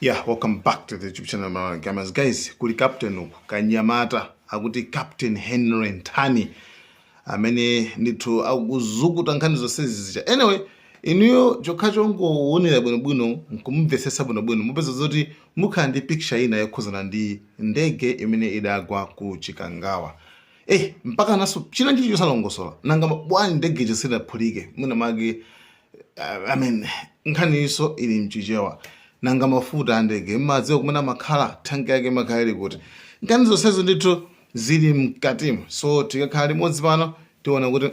Yeah, welcome back to the YouTube channel Malawi Gamers. Guys, kuli Captain uku Kanyamata akuti Captain Henry Ntani amene ndithu akuzukuta nkhani zonse zija. Anyway, inuyo chokhacho ngoonera bwinobwino nkumumvesesa bwinobwino mupeza zoti mukhala ndi picture ina yokhuzana ndi ndege imene idagwa ku Chikangawa. Mpaka naso china chicho salongosola nanga bwanji ndege chisinaphulike mwina mage nkhani iso ili mchichewa nanga mafuta andege madzi okumena makhala tanki yake makhalire kuti nkhani zonsezo ndithu zili mkatimu. So tikakhala limodzi pano tiona kuti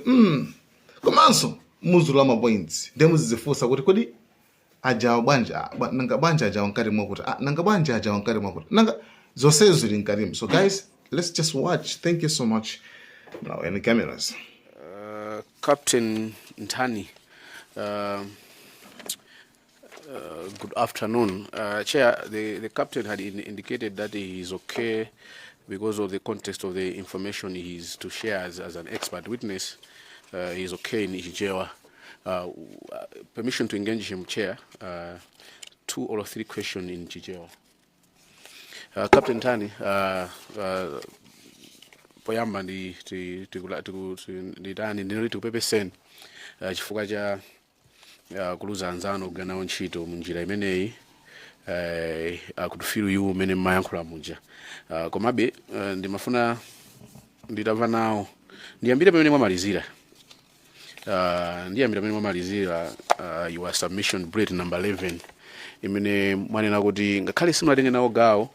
komanso muzula mapoints ndi muzizifunsa kuti kodi ajawa bwanji nanga bwanji ajawa mkati mwakuti nanga bwanji ajawa mkati mwakuti nanga zonsezo zili mkatimu. So guys, let's just watch. Thank you so much. Now in the cameras, Captain Ntani, good afternoon. Chair, the captain had indicated that he is okay because of the context of the information he is to share as an expert witness. He is okay in Ijewa. Permission to engage him, Chair. 2 or 3 questions in Ijewa. Captain Ntani, poyamba ndinoti kupepeseni chifukwa cha kuluza anzano kuganawo ntchito munjira imeneyi akutufiru yu umene mmayankhula muja. Komabe ndimafuna nditamva nawo ndiyambire pamene mwamalizira. Your submission bullet number 11 imene mwanena kuti ngakhale simulatenge nawo gawo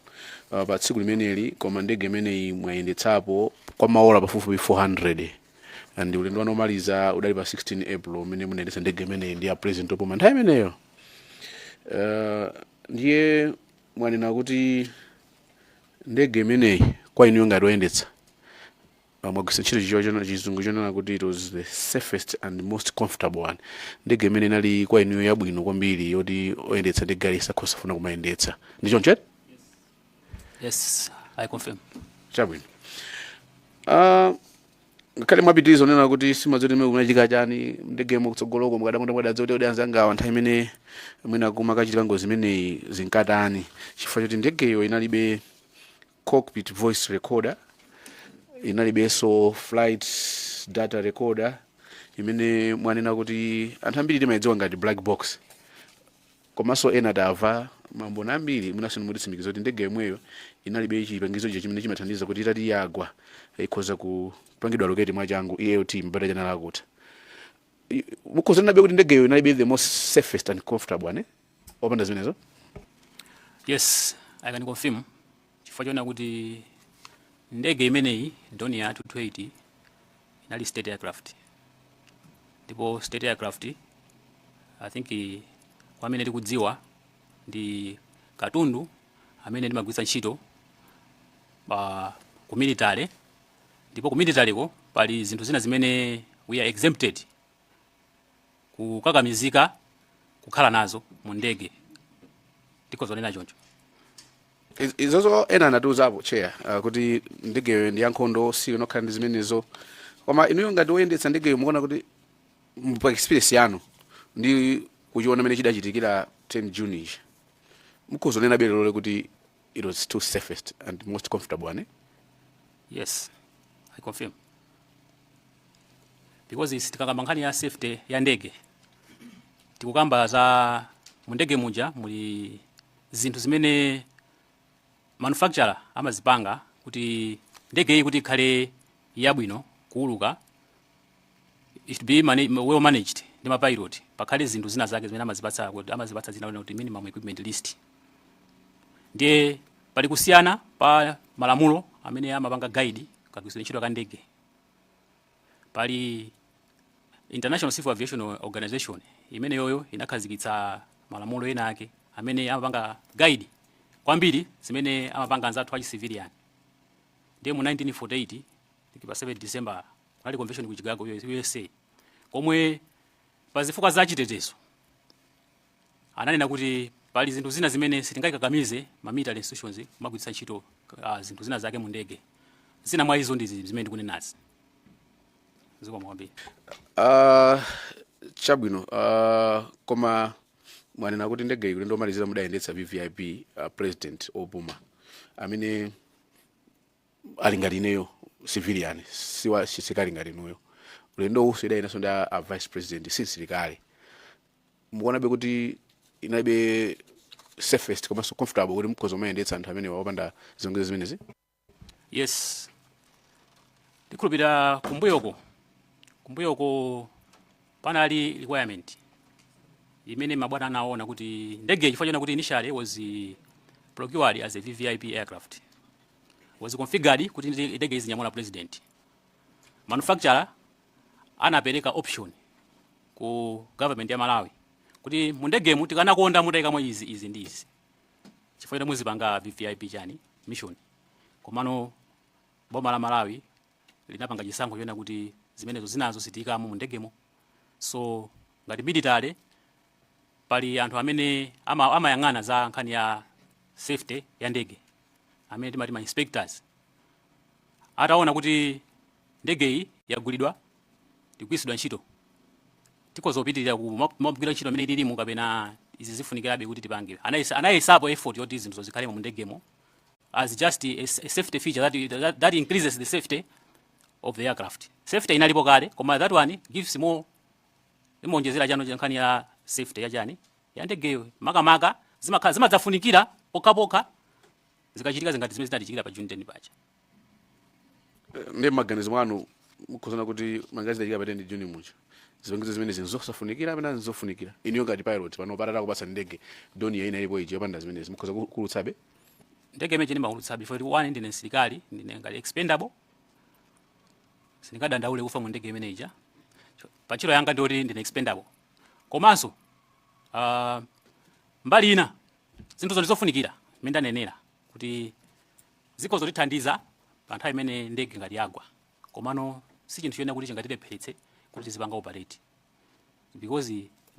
pa tsiku limeneli koma ndege imeneyi mwayendetsapo kwa maola pafupifupi 400 and ulendo wanomaliza udali pa 16 April umene munayendetsa ndege imeneyi ndi ya President Opoma nthawi imeneyo. Ndiye mwanena kuti ndege imeneyi kwa inuyo ngati oyendetsa mwagwisa ntchito chizungu chonena kuti it was the safest and most comfortable one. Ndege imene inali kwa inuyo yabwino kwambiri yoti oyendetsa ndege ali sakhosafuna kumayendetsa ndicho nchete? Yes, I confirm. Chabwino. Ngakhale mwapitiriza onena kuti simadzoti mmene kunachika chani ndege mukutsogoloko mukadakonda mwadadzoti odi anzangawa nthawi imene mwina kumakachitika ngozi imeneyi zinkatani chifukwa choti ndegeyo inalibe cockpit voice recorder, inalibenso flight data recorder imene mwanena kuti anthu ambiri timayidziwa ngati black box. Komanso ena tamva mambona ambiri munasoni mutitsimikiza kuti ndege yomweyo inalibe chipangizo chimene chimathandiza kuti itati yagwa ikhoza kupangidwa locate mwachangu ELT mbata chana lakuti. Mukhoza nabe kuti ndegeyo inalibe the most safest and comfortable ane opanda zimenezo? Yes, I can confirm. Chifukwa chona kuti ndege imeneyi ndoni ya 220 inali state aircraft. Ndipo state aircraft I think kwa amene tikudziwa ndi katundu amene ndimagwisa ntchito ku military. Ndipo ku military ko pali zinthu zina zimene we are exempted kukakamizika kukhala nazo mu ndege tikozonena choncho. Izozo ena anatiuzapo Chair kuti ndegeyo ndi yankhondo siyo nokhala ndi zimenezo. Koma inuyo ngati oyendetsa ndegeyo mukuona kuti pa experience yanu ndi kuchiona mene chidachitikira 10 June ichi mukuzonena belero kuti it was too safest and most comfortable ane? Yes, I confirm. Because tikakamba nkhani ya safety ya ndege tikukamba za mundege muja muli zinthu zimene manufacturer amazipanga kuti ndege iyi kuti ikhale yabwino kuuluka, it be well managed ndi mapilot. Pakhale zinthu zina zake zimene amazipatsa zina kuti minimum equipment list. Ndiye pali kusiyana pa malamulo amene amapanga guide kagwiritsidwe ntchito ka ndege. Pali International Civil Aviation Organization imene yoyo inakhazikitsa malamulo ena ake amene amapanga guide kwambiri zimene amapanga anzathu achi civilian. Ndiye mu 1948 pa 7 December kunali convention ku Chicago USA komwe pazifukwa za chitetezo ananena kuti pali zinthu zina zimene sitingayikakamize ma military institutions kumagwiritsa ntchito zinthu zina zake mu ndege. Zina mwa izo ndi zimene ndikunenazi. Ziko mwambiri. Chabwino. Koma mwanena kuti ndege iyi kulendo malizira mudayendetsa VVIP president Obama amene ali ngati ineyo civilian siwa sisikali ngati inuyo ulendo uso idayinaso ndi a vice president sinsilikali mukuonabe kuti inalibe safest komanso comfortable kuti mkhozo mayendetsa anthu amene wapanda zilongezo zimenezi. Yes, ndikhulupirira kumbuyoko panali requirement imene mabwana anaona kuti ndege chifukwa chona kuti initially was procured as a VVIP aircraft, was configured kuti ndege izinyamula president. Manufacturer anapereka option ku government ya Malawi kuti mundegemu tikanakonda mutaikamo izi ndi izi chifukwa chona muzipanga VVIP chani mission. Komano boma la Malawi linapanga chisankho chona kuti zimenezo zinazo sitikamo mundegemo. So ngati military pali anthu amene amayang'ana za nkhani ya safety ya ndege amene timati ma inspectors. Ataona kuti ndege iyi yagulidwa ikuisidwa ntchito tikozopitirira kumagwira ntchito amene ililimu kapena izi zifunikirabe kuti tipange. Anayisapo effort yoti zinthu zikhalemo mu ndegemo as just a safety feature that increases the safety of the aircraft. Safety inalipo kale koma that one gives more imonjezera chano nkhani ya safety ya chani ya ndegeyo makamaka zimadzafunikira pokapoka zikachitika zingati zimene zinatichikira pa June 10 pacha. Ndi maganizo anu mukuzana kuti mangazi ndachitika pa 10 June mucho zilongezo zimene zinzosafunikira apena zinzofunikira iniyo ngati pilot pano patata kupasa ndege doni yaina ilipo iji yopanda zimene zimukhoza kulutsabe ndege imene ndimakulutsabe for one ndine silikali ndine ngati expendable sindikadandaule kufa mu ndege imene ija pachiro yanga ndoti ndine expendable. Komanso mbali ina zinthu zofunikira imene ndanenera kuti zikhoza kutithandiza pa nthawi imene ndege ngati yagwa. Komano si chinthu chena kuti chingatipepheretse kuti zipanga operate because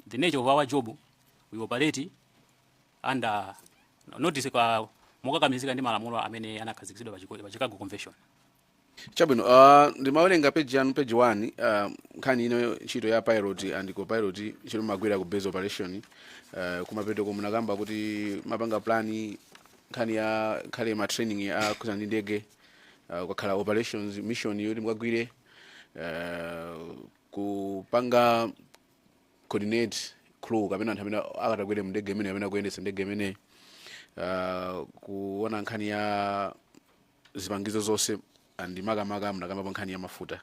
the nature of our job we operate under notice kwa mokakamizika ndi malamulo amene anakhazikitsidwa pa Chicago Convention. Chabwino ndimawerenga page 1 nkhani ino ntchito ya pilot and co-pilot chiro magwira ku base operation kumapeto komunakamba kuti mapanga plan nkhani ya khale ma training ya kuzana ndi ndege kukhala operations mission yoti mukagwire kupanga coordinate crew kapena anthu amene akatagwire mu ndege imene amene akuyendetsa ndege imene kuona nkhani ya zipangizo zonse andi makamaka mnakamba pa nkhani ya mafuta.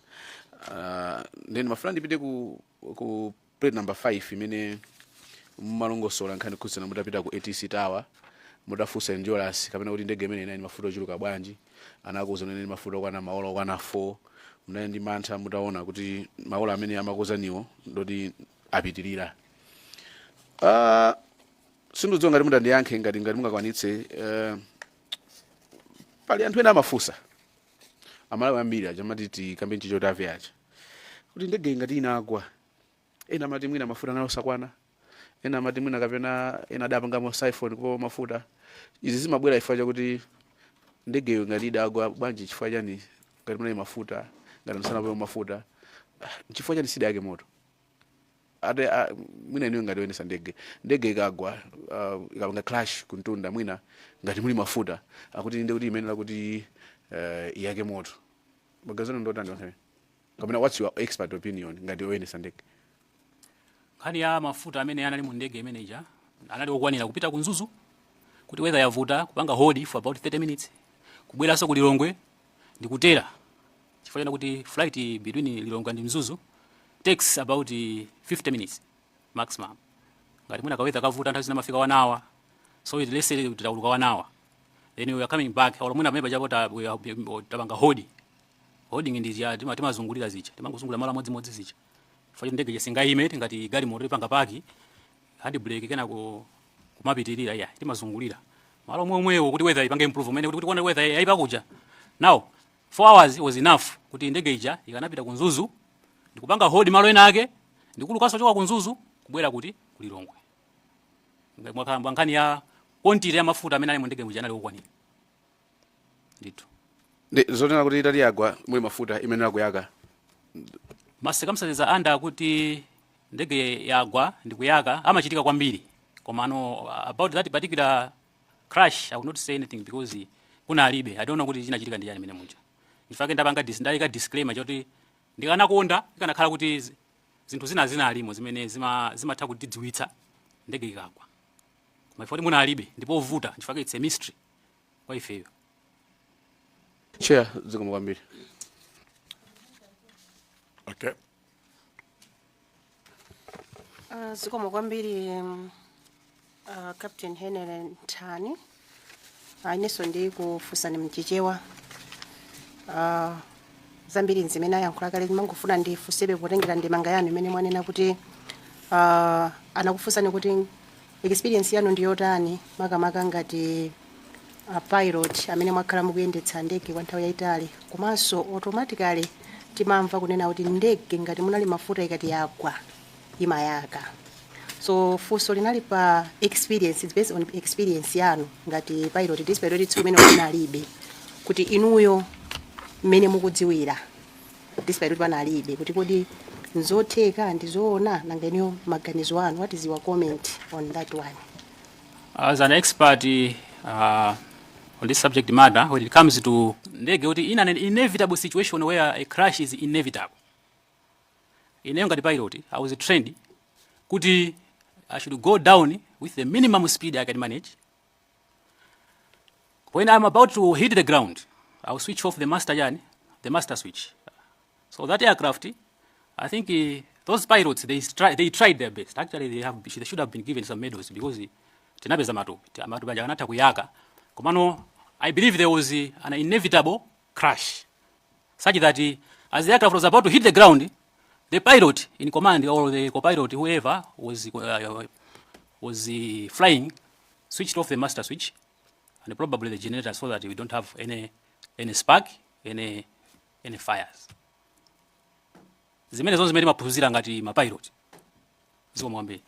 Then mafuna ndipite ku plate number 5 imene mmalongosola nkhani kusana mutapita ku ATC Tower mutafusa endurance kapena kuti ndege imene ina mafuta ochuluka bwanji anakuza nene mafuta kwana maola kwana 4 mnaye ndi mantha mutaona kuti maola amene amakozaniwo ndoti apitirira. Sindudziwa ngati mutandiyankhe ngati mungakwanitse pali anthu ena amafusa amalawi ambiri ajamati tikambe nchicho tave acha kuti ndege ngati inagwa ena amati mwina mafuta nayo sakwana ena amati mwina kapena ena adapangamo siphon kwa mafuta. Izi zimabwera chifukwa chakuti ndegeyo ngati idagwa bwanji chifukwa chani ngati muna mafuta ngati msana pa mafuta chifukwa chani sida yake moto ade mwina niyo ngati wene ndege ikagwa ikapanga crash kuntunda mwina ngati muli mafuta akuti ndege kuti imenera kuti yake moto bagazano ndotani wakhe kapena what's your expert opinion ngati wene ndege nkhani ya mafuta amene anali mu ndege imene ija anali okwanira kupita ku Nzuzu kuti weather yavuta kupanga hold for about 30 minutes kubweranso ku Lilongwe ndikutera chifukwa kuti flight between Lilongwe and Nzuzu takes about 50 minutes maximum. Ngati mwina kaweza kavuta nthawi zina mafika 1 hour, so it let's say tutauluka 1 hour, then we are coming back or mwina meba japo tabanga holding ndi ya timazungulira zicha timangozungulira mala modzi zicha chifukwa ndege yesingaime ngati gali moto ipanga paki hand brake kena kumapitirira ya timazungulira malo momwewo kuti weather ipange improvement kuti kuona weather yaipa kuja. Now 4 hours was enough kuti ndege ija ikanapita ku Nzuzu ndikupanga hold malo ena ake ndikulukaso choka ku Nzuzu kubwera kuti ku Lilongwe. Mwakamba nkhani ya quantity ya mafuta amene ali mu ndege mujana ali okwanira ndithu zotena kuti itali yagwa muli mafuta imenera kuyaka masekamsaliza anda kuti ndege yagwa ndikuyaka amachitika kwambiri komano about that particular crash I will not say anything because kuna alibe I don't know kuti chinachitika ndi yani mene muja ifake ndapanga ndalika disclaimer choti ndikanakonda ikanakhala kuti zinthu zina alimo zimene zimatha kutidziwitsa ndege ikagwa koma ifoti muna alibe ndipo vuta chifake it's a mystery kwa ifeyo. Chair, zikomo kwambiri. Okay. Zikomo kwambiri Captain Henry Ntani. Ineso ndi kufusani mchichewa. Zambiri nzimene ayankhula kale ndimangofuna ndifusebe potengera ndemanga yanu imene mwanena kuti anakufusani kuti experience yanu ndiyotani makamaka ngati pilot amene mwakhala mukuyendetsa ndege kwa nthawi yayitali komanso automatically timamva kunena kuti ndege ngati munali mafuta ikati yagwa imayaka. So funso linali pa experience, it's based on experience yanu ngati pilot despite kuti tsiku imene munalibe kuti inuyo mmene mukudziwira despite kuti panalibe kuti kodi nzotheka ndizoona nangeniyo maganizo anu. What is your comment on that one? As an expert on this subject matter, when it comes to ndege kuti in an inevitable situation where a crash is inevitable, ineyo ngati pilot I was trained kuti I should go down with the minimum speed I can manage. When I'm about to hit the ground, I'll switch off the master switch. So that aircraft, I think those pilots they tried their best. Actually, they should have been given some medals because tinapeza amatu banja anatha kuyaka. Komano I believe there was an inevitable crash, such that as the aircraft was about to hit the ground, the pilot in command or the co-pilot, whoever was flying, switched off the master switch and probably the generator so that we don't have any spark, any fires. Zimene zonse zimene maphunzira ngati mapilot. Zomwambe.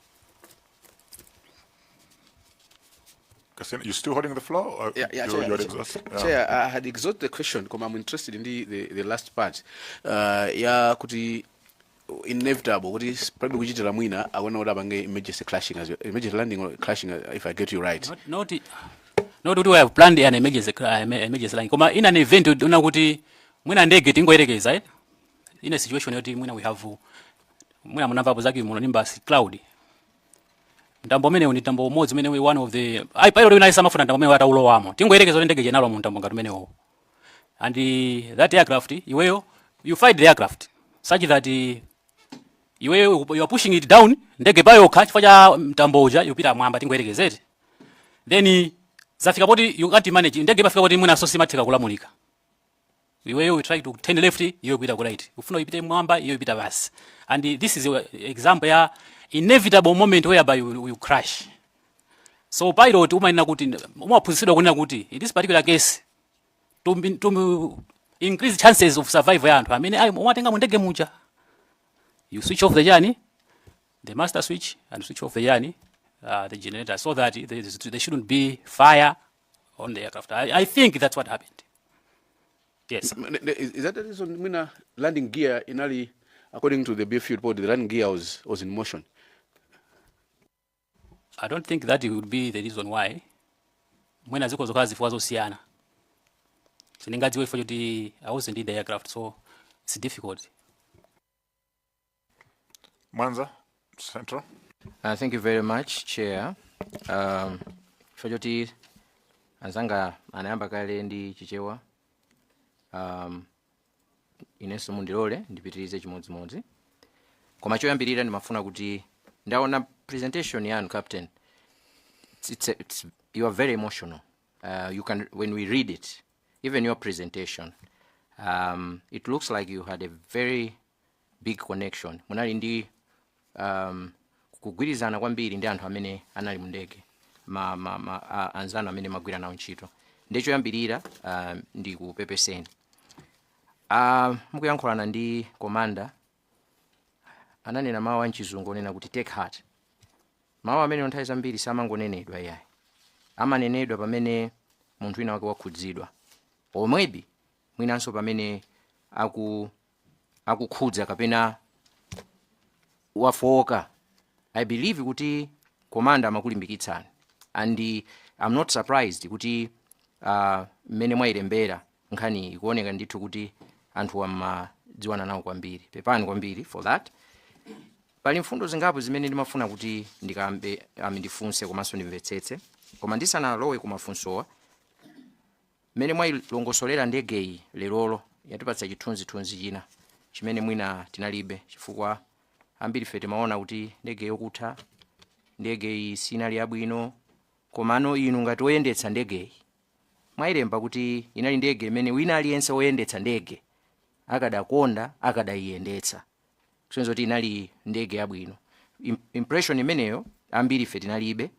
You're still holding the floor? Or you're exhausted? Yeah. Chair, I had exhausted the question because I'm interested in the last part. Yeah, kuti inevitable. What is probably kuchitira mwina I want to bange emergency crashing as emergency landing or crashing if I get you right. Not do we have planned an emergency landing. Koma in an event una kuti mwina ndege tingoyerekeza right? In a situation yoti mwina we have mwina munamva zake munonimba cloud. Mtambo mene ni tambo modzi mene we one of the pilot when I samafuna ntambo mene wata ulowamo. Tingoyerekeza ndege jenalo mtambo ngatu mene wo. And that aircraft you fight the aircraft such that you are pushing it down ndege bayo chifukwa cha mtambo uja yupita mwamba tingoyerekezete. Then zafika poti you can't manage ndege bafika poti mwina so simatheka kulamulika. You try to turn left, you pita right. Ufuna ipite mwamba, you pita basi. And this is an example ya inevitable moment whereby you crash. So pilot umayina kuti umaphunzitsidwa kunena kuti in this particular case to increase chances of survival ya anthu amene umatenga mu ndege muja. You switch off the journey, the master switch, and switch off the journey, the generator, so that there shouldn't be fire on the aircraft. I think that's what happened. Yes. Is that the reason when landing gear inali, according to the Beeffield report, the landing gear was in motion? I don't think that would be the reason why. When I ziko zokazi fuwazo siana. So ningajiwe for you I wasn't in the aircraft, so it's difficult. Mwanza, Central. Thank you very much, Chair. Fajoti anzanga anayamba kale ndi chichewa. Ineso mundilole ndipitirize chimodzimodzi. Koma choyambirira ndimafuna kuti ndaona presentation yanu Captain. You are very emotional. You can when we read it, even your presentation, it looks like you had a very big connection. Munali ndi kugwirizana kwambiri ndi anthu amene anali mu ndege anzano amene magwira nawo ntchito. Ndicho yambirira ndi kupepeseni. Mukuyankhulana ndi komanda ananena mawu a mchizungu onena kuti take heart. Mawu amene nthawi zambiri samangonenedwa yayi. Amanenedwa pamene munthu wina wake wakhudzidwa. Or maybe mwinanso pamene akukhudza kapena wafoka. I believe kuti komanda amakulimbikitsani, and I'm not surprised kuti mmene mwayilembera nkhani ikuoneka ndithu kuti anthu amadziwana nawo kwambiri. Pepani kwambiri for that. Pali mfundo zingapo zimene ndimafuna kuti ndikambe ndifunse komanso ndimvetsetse, koma ndisanalowe kumafunsowa. Mmene mwayilongosolera ndegeyi lerolo yatipatsa chithunzithunzi china chimene mwina tinalibe, chifukwa ambiri fe timaona kuti ndege yokutha, ndege sinali yabwino, komano inu ngati oyendetsa ndegeyi mwayilemba kuti inali ndege imene wina aliyense oyendetsa ndege akadakonda akadayiyendetsa, kusonyeza kuti inali ndege yabwino. Impression imeneyo ambiri fe tinalibe.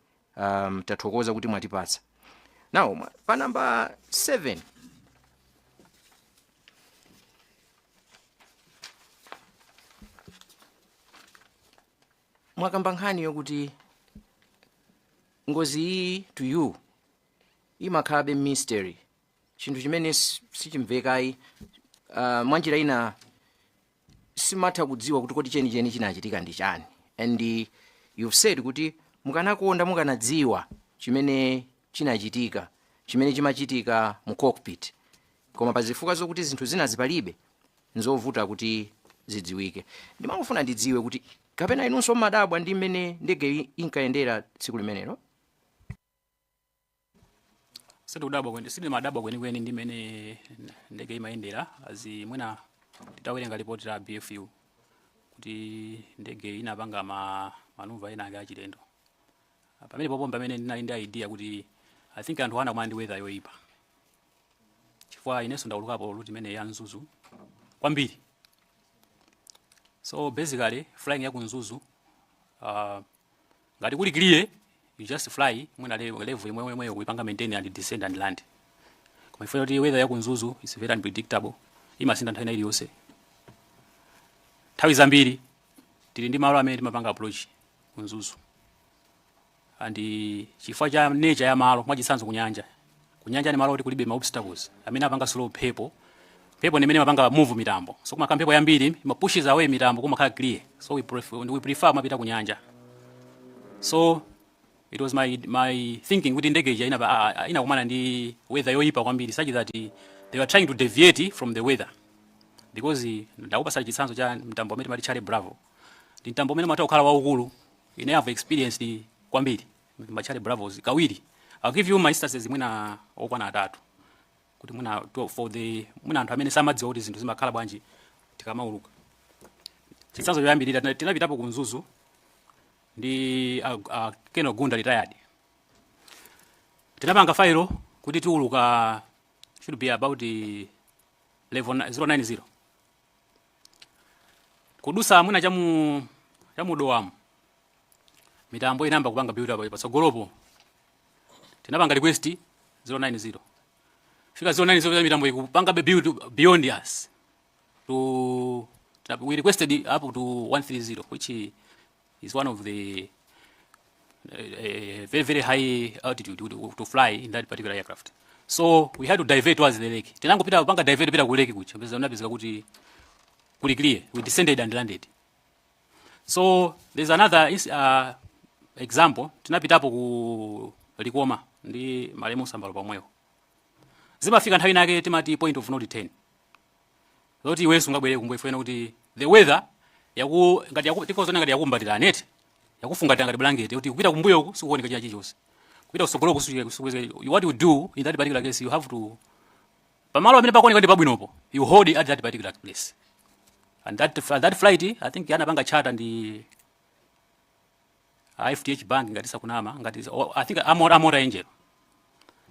Tathokoza kuti mwatipatsa. Now pa number 7, mwakamba nkhani yokuti ngozi iyi to you imakhalabe mystery, chinthu chimene sichimvekayi. Mwanjira ina simatha kudziwa kuti kodi chenicheni chinachitika ndi chani, and you've said kuti mukanakonda mukanadziwa chimene chinachitika, chimene chimachitika mu cockpit, koma pazifukwa zokuti zinthu zina zipalibe nzovuta kuti zidziwike. Ndimangofuna ndidziwe kuti kapena inunso mmadabwa ndi mmene ndege inkayendera tsiku limenelo? Sindi madabwa kwenikweni ndi mmene ndege imayendera, azi mwina titawerenga report la BFU kuti ndege inapanga manuva ena ake achilendo. Pamene popo pamene ndinali ndi idea kuti I think anthu ana kumandi weather yoipa, chifukwa inenso ndaulukapo route imene ya Nzuzu kwambiri. So basically flying ya ku Nzuzu ngati kuli clear you just fly mwina level imwe kuipanga maintain and descend and land. Koma ifo kuti weather ya ku Nzuzu is very unpredictable, imasinda nthawi iliyonse. Nthawi zambiri tili ndi malo amene timapanga approach ku Nzuzu, and chifukwa cha nature ya malo mwachisanzo kunyanja ni malo kuti kulibe ma obstacles amene apanga slow pepo ni imene mapanga move mitambo, so kuma kampepo yambiri ma pushes away mitambo kumakhala clear, so we prefer mapita kunyanja. So it was my thinking kuti ndege ina kumana ndi weather yoipa kwambiri, such that they were trying to deviate from the weather, because ndakupasa chitsanzo cha mtambo amene mali Charlie Bravo, ndi mtambo amene mata ukhala waukulu ine have experienced kwambiri Charlie Bravos kawiri. I'll give you my instances mwina okwana 3 kuti mwina for the mwina anthu amene samadziwa kuti zinthu zimakhala bwanji tikamauluka. Chitsanzo choyambirira tinapitapo ku Nzuzu ndi Keno Gunda retired. Tinapanga failo kuti tiuluka should be about level 090. Kudusa mwina chamu doamu mitambo inamba kupanga build up patsogolopo tinapanga request 090. Fika 090 mitambo ikupanga build beyond us we requested up to 130, which is one of the very high altitude to fly in that particular aircraft. So we had to divert towards the lake. Tinango pita kupanga divert pita ku lake kucha pesa unapezeka kuti kuli clear, we descended and landed. So there's another example, tinapitapo ku Likoma ndi Malemu Sambalo pamweyo. Zimafika nthawi nake timati point of no return. Zoti iwenso ngabwere kungoifuna kuti the weather ngati tikozona ngati yakumbatira net yakufunga ngati blanket kuti kupita kumbuyo ku sikuoneka china chilichonse. Kupita kusogolo kusukweze what you do in that particular case, you have to pamalo amene pakuoneka ndi pabwinopo you hold it at that particular place. And that flight I think yanapanga charter ndi FTH Bank ngati sakunama ngati I think Amora Angel.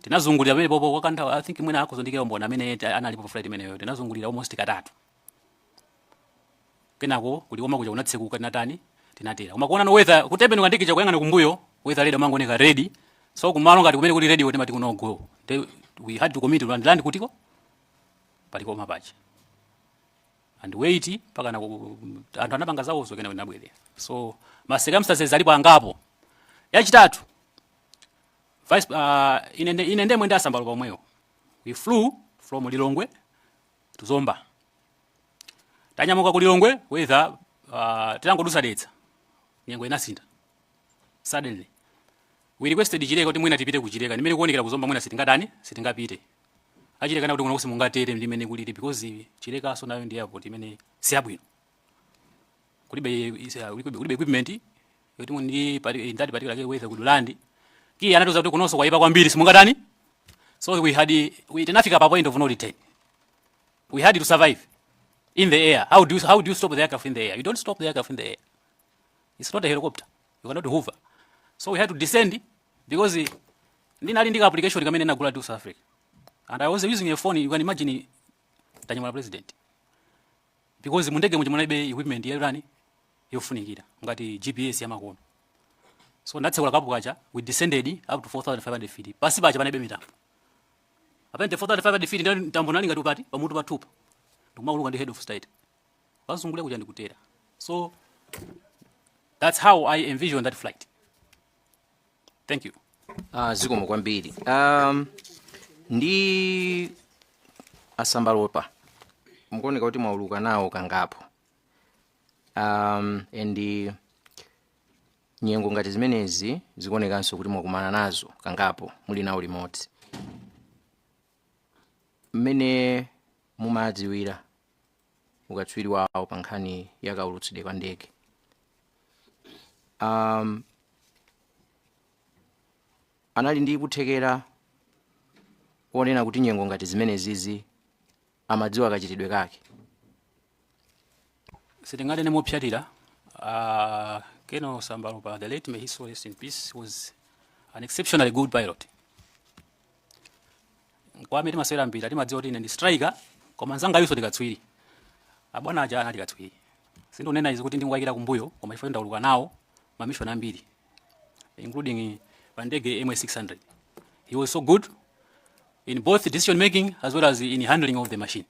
Tinazungulira pamene popo wakantha I think mwina akozondikira mbona amene analipo flight imeneyo tinazungulira almost katatu. Kenako kulikoma kuja unatsekuka tinatani tinatera. Umakuona no weather kutembe ngandiki chakuyangana kumbuyo weather ready mangoneka ready. So kumalo ngati kumene kuli ready wote mati kuno go. We had to commit to land kutiko palikoma pacha. And wait paka na anthu anapanga zawo so kena winabwere. So ma circumstances alipo angapo. Yachitatu vice inende mwenda Sambalo pomweyo. We flew from Lilongwe to Zomba. Tanyamuka ku Lilongwe weather tinangodusa detsa. Nyengo inasinda. Suddenly we requested Chileka kuti mwina tipite ku Chileka nimene kuonekera kuzomba mwina sitingapite achileka kuti kuno simungatere ndimene kulili because Chileka so nayo ndi airport imene siyabwino kulibe equipment yoti ndi ndati particular weather kudulandi ki anatoza kuti kunonso kwaipa kwambiri simungatani. So we tinafika pa point of no return. We had to survive in the air. How do you stop the aircraft in the air? You don't stop the aircraft in the air. It's not a helicopter. You cannot hover. So we had to descend because ndinali ndika application kamene nagula to South Africa. And I was using a phone. You can imagine Tanyamala president. Because mundege mulibe equipment yerani yofunikira ngati GPS yamakono. So natsekula kapu kacha we descended up to 4,500 feet. Pasi pacha panebe mitambo. Apende 4,500 feet ndio mitambo nali ngati upati pamutu patupa. Ndikumauluka ndi head of state. Wasungule kuja ndikutera. So that's how I envision that flight. Thank you. Zikomo kwambiri. Ndi asambalopa. Mukuoneka kuti mwauluka nawo kangapo. And nyengo ngati zimenezi zikuonekanso kuti mwakumana nazo kangapo muli nawo remote. Mmene mumadziwira ukatswiri wawo pa nkhani yakaulutsidwe kwa ndege. Anali ndi kuthekera kuonena kuti nyengo ngati zimenezizi amadziwa kachitidwe kake. Sitingade ne mopyatira Keno Sambalopa, the late, may his soul rest in peace, was an exceptionally good pilot. Kwa mimi masera mpira timadziwa kuti ndi striker koma nzanga yuso ndikatswiri. Abwana aja anali katswiri. Sindo nena izi kuti ndingwakira kumbuyo koma ife ndauluka nawo mamishoni ambiri including Bandege MS600. He was so good in both decision making as well as in handling of the machine.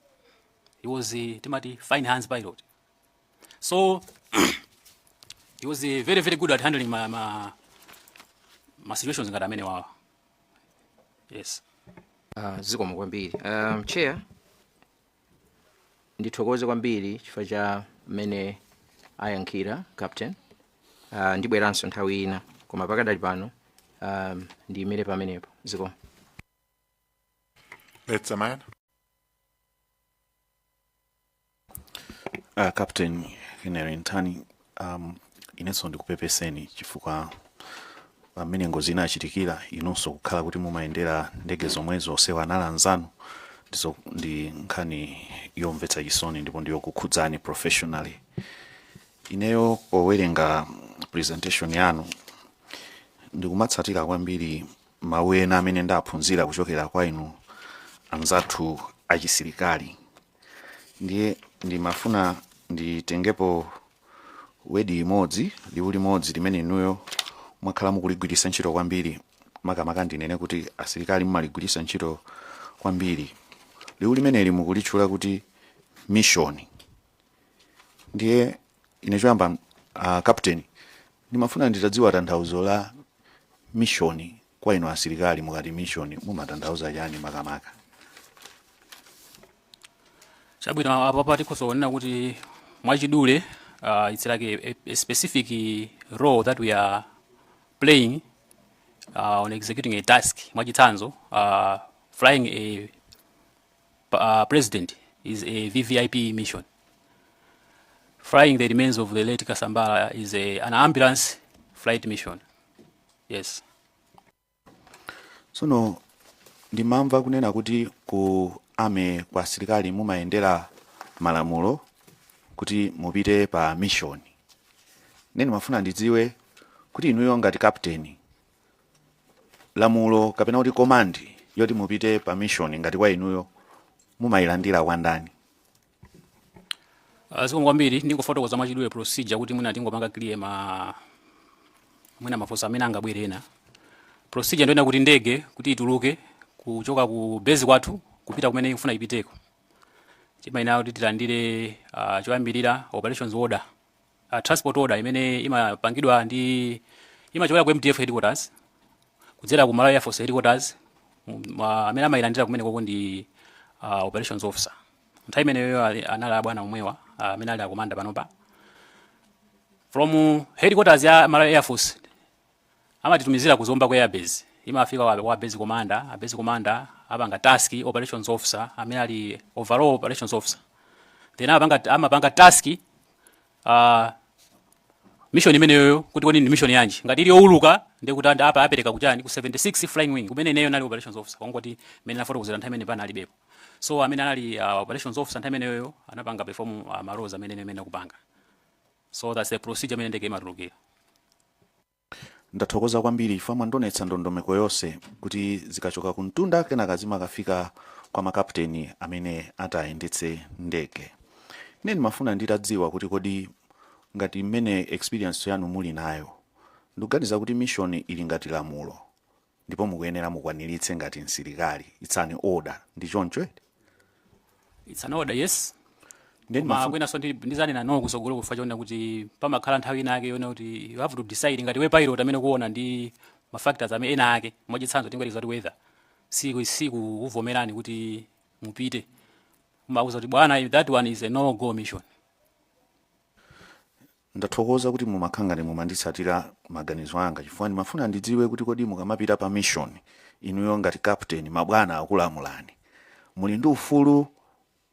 He was a timati fine hands pilot. So he was very, very good at handling my situations ngati amene wawa. Yes. Zikomo kwambiri. Chair, ndithokoze kwambiri chifukwa cha mmene ayankhira captain. Ndibweranso nthawi ina koma pakadali pano ndiyimire pamenepo. Zikomo. It's a man. Captain Henry inenso ndikupepeseni chifukwa pamene ngozi inachitikira inonso kukhala kuti mumayendera ndege zomwezo osewa analanzanu ndi nkhani yomvetsa chisoni ndipo ndiyokukhudzani professionally. Ineyo powerenga presentation yanu ndikumatsatira kwambiri mawu ena amene ndaphunzira kuchokera kwa inu anzathu achisilikali. Ndiye ndimafuna nditengepo wedi imodzi liwu limodzi limene inuyo mwakhala mukuligwiritsa ntchito kwambiri makamaka ndinene kuti asilikali mumaligwiritsa ntchito kwambiri. Liwu limene mukulitchula kuti mission. Ndiye ine choyamba captain ndimafuna nditadziwa tanthauzo la mission kwa inu asilikali mukati mission mumatanthauza chani makamaka. Chabwino apa tikuzoonera kuti mwachidule it's like a specific role that we are playing on executing a task. Mwachitsanzo flying a president is a VVIP mission. Flying the remains of the late Kasambala is an ambulance flight mission. Yes. Sono ndimamva kunena kuti ku ame kwa asilikali mumayendera malamulo kuti mupite pa mission. Nene mafuna ndidziwe kuti inuyo ngati captain lamulo kapena kuti command yoti mupite pa mission ngati kwa inuyo mumayilandira kwa ndani. Zikomo kwambiri ndingofotokoza mwachidule procedure kuti mwina tingopanga clear mwina mafosa amene angabwere ena. Procedure ndio ina kuti ndege kuti ituluke kuchoka ku base kwathu kupita kumene ifuna ipiteko. Timaina kuti tilandire choyambirira operations order, transport order imene imapangidwa ndi imachoka ku MTF headquarters kudzera ku Malawi Air Force headquarters amene amayilandira kumene koko ndi operations officer. Nthawi imeneyo anali bwana omwewa amene ali akomanda panopa. From headquarters ya Malawi Air Force amatitumizira kuzomba kwa airbase imafika wa base commander apanga task operations officer amene ali overall operations officer then amapanga task mission imeneyo kuti kodi ndi mission yanji ngati ili youluka ndi kuti apa apereka kuchani ku 76 flying wing kumene neyo nali operations officer kongoti mene nafotokozera nthawi imene pana alibepo so amene anali operations officer nthawi imeneyo anapanga perform maroles amene kupanga so that's the procedure amene ndege imatulukira. Ndathokoza kwambiri ifa mwandonetsa ndondomeko yonse kuti zikachoka ku mtunda kenaka zimakafika kwa makapteni amene atayendetse ndege. Neni mafuna nditadziwa kuti kodi ngati mmene experience yanu muli nayo ndikuganiza kuti mission ili ngati lamulo ndipo mukuyenera mukwaniritse ngati msilikali. It's an order ndi choncho. It's an order, yes. Kwena so ndizani na no kusogolo kufa chona kuti pamakhala nthawi inake yona kuti you have to decide ngati we pilot amene kuona ndi ma factors amene ena ake mwachitsanzo tingati weather siku uvomerani kuti mupite mauza kuti bwana that one is a no go mission. Ndathokoza kuti mumakhangani mumanditsatira maganizo anga chifukwa ndimafuna ndidziwe kuti kodi mukamapita pa mission inuyo ngati captain mabwana akulamulani muli ndi ufulu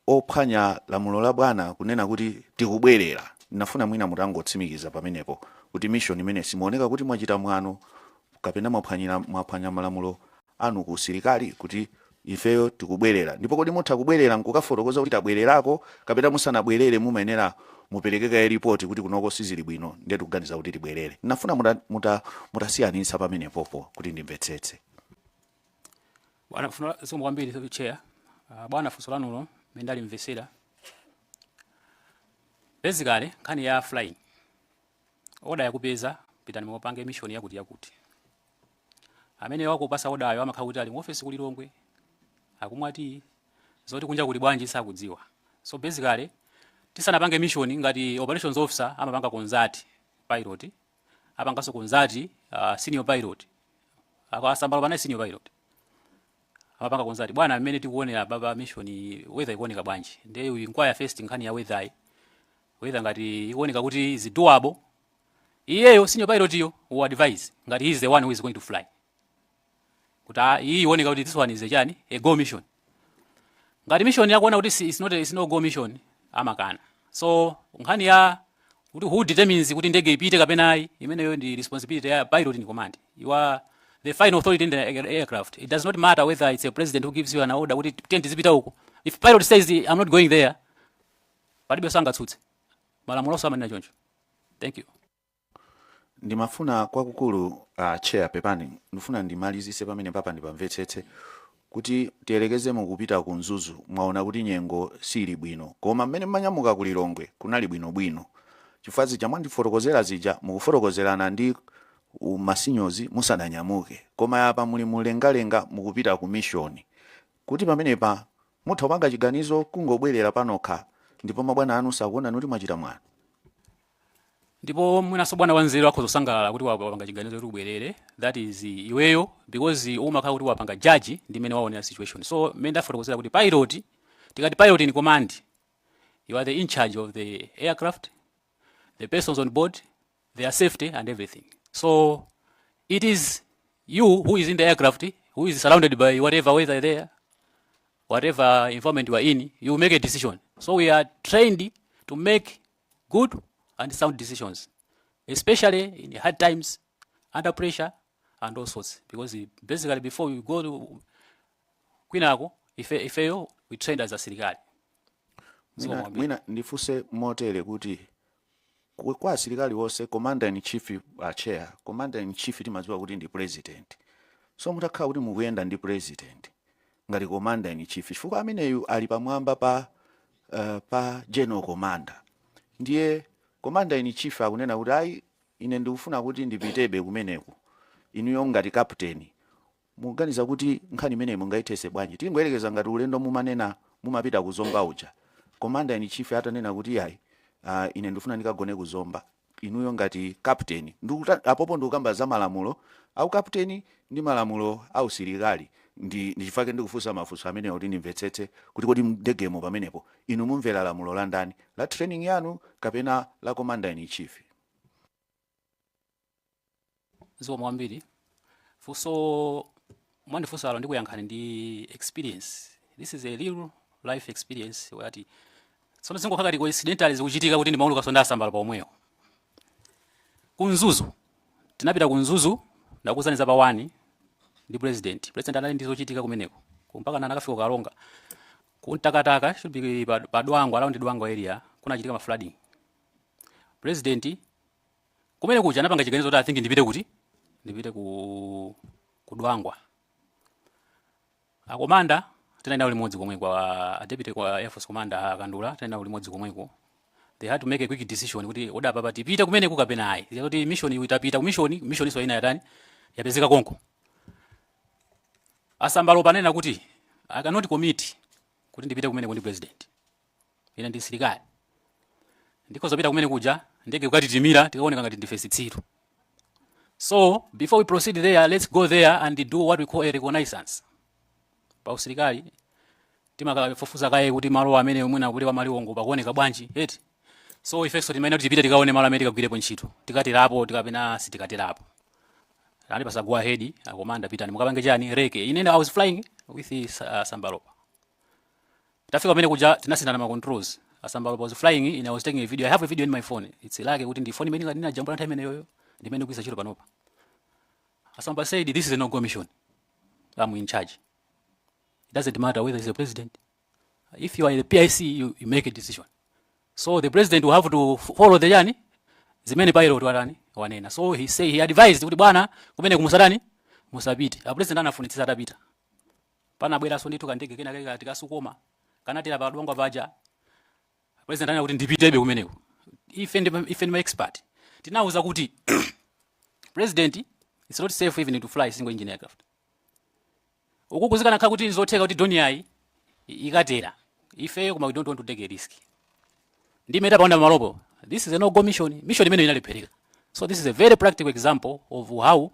ophwanya lamulo la bwana kunena kuti tikubwerera. Ndinafuna mwina mutangotsimikiza pamenepo kuti mission imene simuoneka kuti mwachita mwano kapena mwaphwanya malamulo anu ku silikali kuti ifeyo tikubwerera ndipo kodi mutha kubwerera nkukafotokoza kuti tabwererako kapena musanabwerere mumayenera muperekeka report kuti kunoko sizili bwino ndiye tikuganiza kuti tibwerere. Ndinafuna mutasiyanitsa pamenepopo kuti ndimvetsetse. Bwana funa somo kwambiri chair bwana funso lanulo mendali mvesera basically kani ya flying order yakupeza pitani mupange mission yakuti amene wakupasa order ayo amakhala kuti ali mu office kuli Lilongwe akumwati zoti kunja kuli bwanji sakudziwa. So basically tisanapange mission ngati operations officer amapanga konzati pilot apangaso konzati senior pilot akasambala pana senior pilot amapanga konzati bwana amene tikuonera baba mission weather ikuoneka bwanji ndiye you inquire first nkhani ya weather ngati ikuoneka kuti is doable iyeyo senior pilot yo who advise ngati he is the one who is going to fly kuti iyi ikuoneka kuti this one is a go mission ngati mission yakuona kuti is no go mission amakana. So nkhani ya kuti who determines kuti ndege ipite kapena ayi imeneyo ndi responsibility ya pilot in command. You are the final authority in the aircraft. It does not matter whether it's a president who gives you an order kuti tenti zipita huko. If pilot says I'm not going there palibe sangatsutse malamulo samana choncho. Thank you. Ndimafuna kwakukulu chair pepani ndifuna ndimalizise pamene papa ndipamvetsetse kuti tiyerekeze mukupita ku Mzuzu mwaona kuti nyengo sili bwino koma mmene mmanyamuka ku Lilongwe kunali bwino chifukwa cha mwandifotokozera zija mukufotokozerana ndi masinyozi musananyamuke koma apa muli mulengalenga mukupita ku mission kuti pamenepa mutha kupanga chiganizo kungobwerera panokha ndipo mabwana anu sakuona kuti mwachita mwano. Ndipo mwinaso bwana wanzeru akhozosangalala kuti wapanga chiganizo kuti ubwerere that is iweyo because umakhala kuti wapanga judge ndi mene waonera situation. So menda fotokozera kuti pilot tikati pilot in command you are the in charge of the aircraft, the persons on board, their safety and everything. So it is you who is in the aircraft who is surrounded by whatever weather there, whatever environment you are in, you make a decision. So we are trained to make good and sound decisions, especially in hard times, under pressure, and all sorts. Because basically, before you go to Kwinako, if you we trained as a silikali. Mwina ndifuse motere kuti kwa silikali wose commander in chief chair, commander in chief timadziwa kuti ndi president. So mutakhala kuti mukuyenda ndi president ngati commander in chief chifukwa ameneyu ali pamwamba pa general commander. Ndiye commander in chief akunena kuti ayi ine ndikufuna kuti ndipitebe kumeneku inuyo ngati captain muganiza kuti nkhani imene mungaithese bwanji tingoyerekeza ngati ulendo mumanena mumapita kuzomba uja commander in chief atanena kuti ayi ine ndifuna ndikagone kuzomba inuyo ngati captain apopo ndikukamba za malamulo au captain ndi malamulo au silikali ndichifake ndikufunsa mafunso amene kuti ndimvetsetse kuti kodi ndegemo pamenepo inu mumvera lamulo la ndani la training yanu kapena la commander in chief. ziko mwambiri fuso mwandi fuso alo ndikuyankhani ndi experience. This is a real life experience wati sono zingo kakati coincidentally zikuchitika kuti ndimauluka sonda asambala pomweyo kunzuzu. Tinapita kunzuzu ndakuzaniza pa 1 ndi president anali ndizochitika kumeneko mpaka nana akafika kalonga kuntakataka should be pa Dwangwa around Dwangwa area kunachitika ma flooding. President kumene kuja anapanga chiganizo kuti I think ndipite ku Dwangwa. Akomanda tinaenda ulimodzi komwe kwa deputy kwa Air Force commander akandula tinaenda ulimodzi komweko. They had to make a quick decision kuti oda papa tipite kumene kukapena ayi. Kuti mission itapita ku mission so ina yatani yapezeka konko. Asambalo panena kuti I cannot commit kuti ndipite kumene ndi president. Ina ndi silikali. Ndiko zopita kumene kuja ndege kukatitimira tikaoneka ngati ndifesi tsiru. So before we proceed there, let's go there and do what we call a reconnaissance. Pa usilikali timakafufuza kaye kuti malo amene mwina kuti wamaliwongo pakuoneka bwanji eti. So ifeso timayenera kuti tipite tikaone malo amene tikagwirepo ntchito. Tikatirapo tikapena sitikatirapo. Ani pasa go ahead akomanda pitani mukapange chani reke. Ine I was flying with Sambalopa. Tafika kumene kuja tinasindana ma controls. Sambalopa was flying and I was taking a video. I have a video in my phone. It's like kuti ndi phone imene ngati jambo la time imeneyo ndimene kuisa chiro panopa. Asamba said this is a no-go mission. I'm in charge. It doesn't matter whether he's the president. If you are in the PIC, you make a decision. So the president will have to follow the journey. Zimene pilot warani wanena. So he advised kuti bwana kumene kumusadani musapite. A president anafunitsisa atapita. Pana bwera so nditu kandege kena kake tikasukoma. Kanatira pa Dwangwa paja. President anena kuti ndipitebe kumeneko. If my expert. Tinauza kuti president it's not safe even to fly single engine aircraft. Ukukuzikana kha kuti nzotheka kuti drone yayi ikatera. Ife koma we don't want to take a risk. Ndimeta paonda malopo. This is a no-go mission. Mission imene inalephereka. So this is a very practical example of how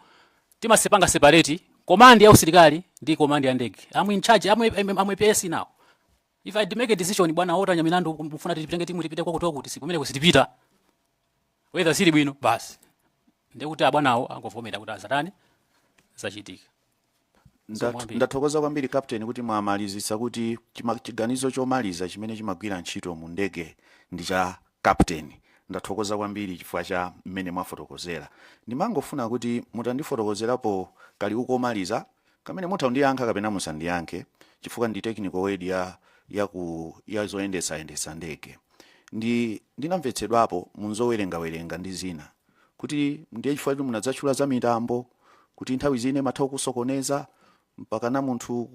timasepanga separate command ya usilikali ndi command ya ndege. I'm in charge. I'm a PS now. If I make a decision bwana ota nyamilandu mfuna tipitenge timu tipite kwa kutoka kuti sikumene kusitipita. Whether siri bwino basi. Ndekuti abwanawo angovomera kuti azatani zachitika. Ndathokoza kwambiri captain kuti mwamalizisa kuti chiganizo chomaliza chimene chimagwira ntchito mu ndege ndi cha captain. Ndathokoza kwambiri chifukwa cha mmene mwafotokozera. Ndimangofuna kuti mutandifotokozerapo kali ukomaliza kamene muthandiyankha kapena musandiyankhe chifukwa ndi technical word ya zoyendesa ndege. Ndinamvetsedwapo munzowerenga ndi zina kuti ndiye chifukwa kuti munadzatchula za mitambo kuti nthawi zine matha kusokoneza mpaka na munthu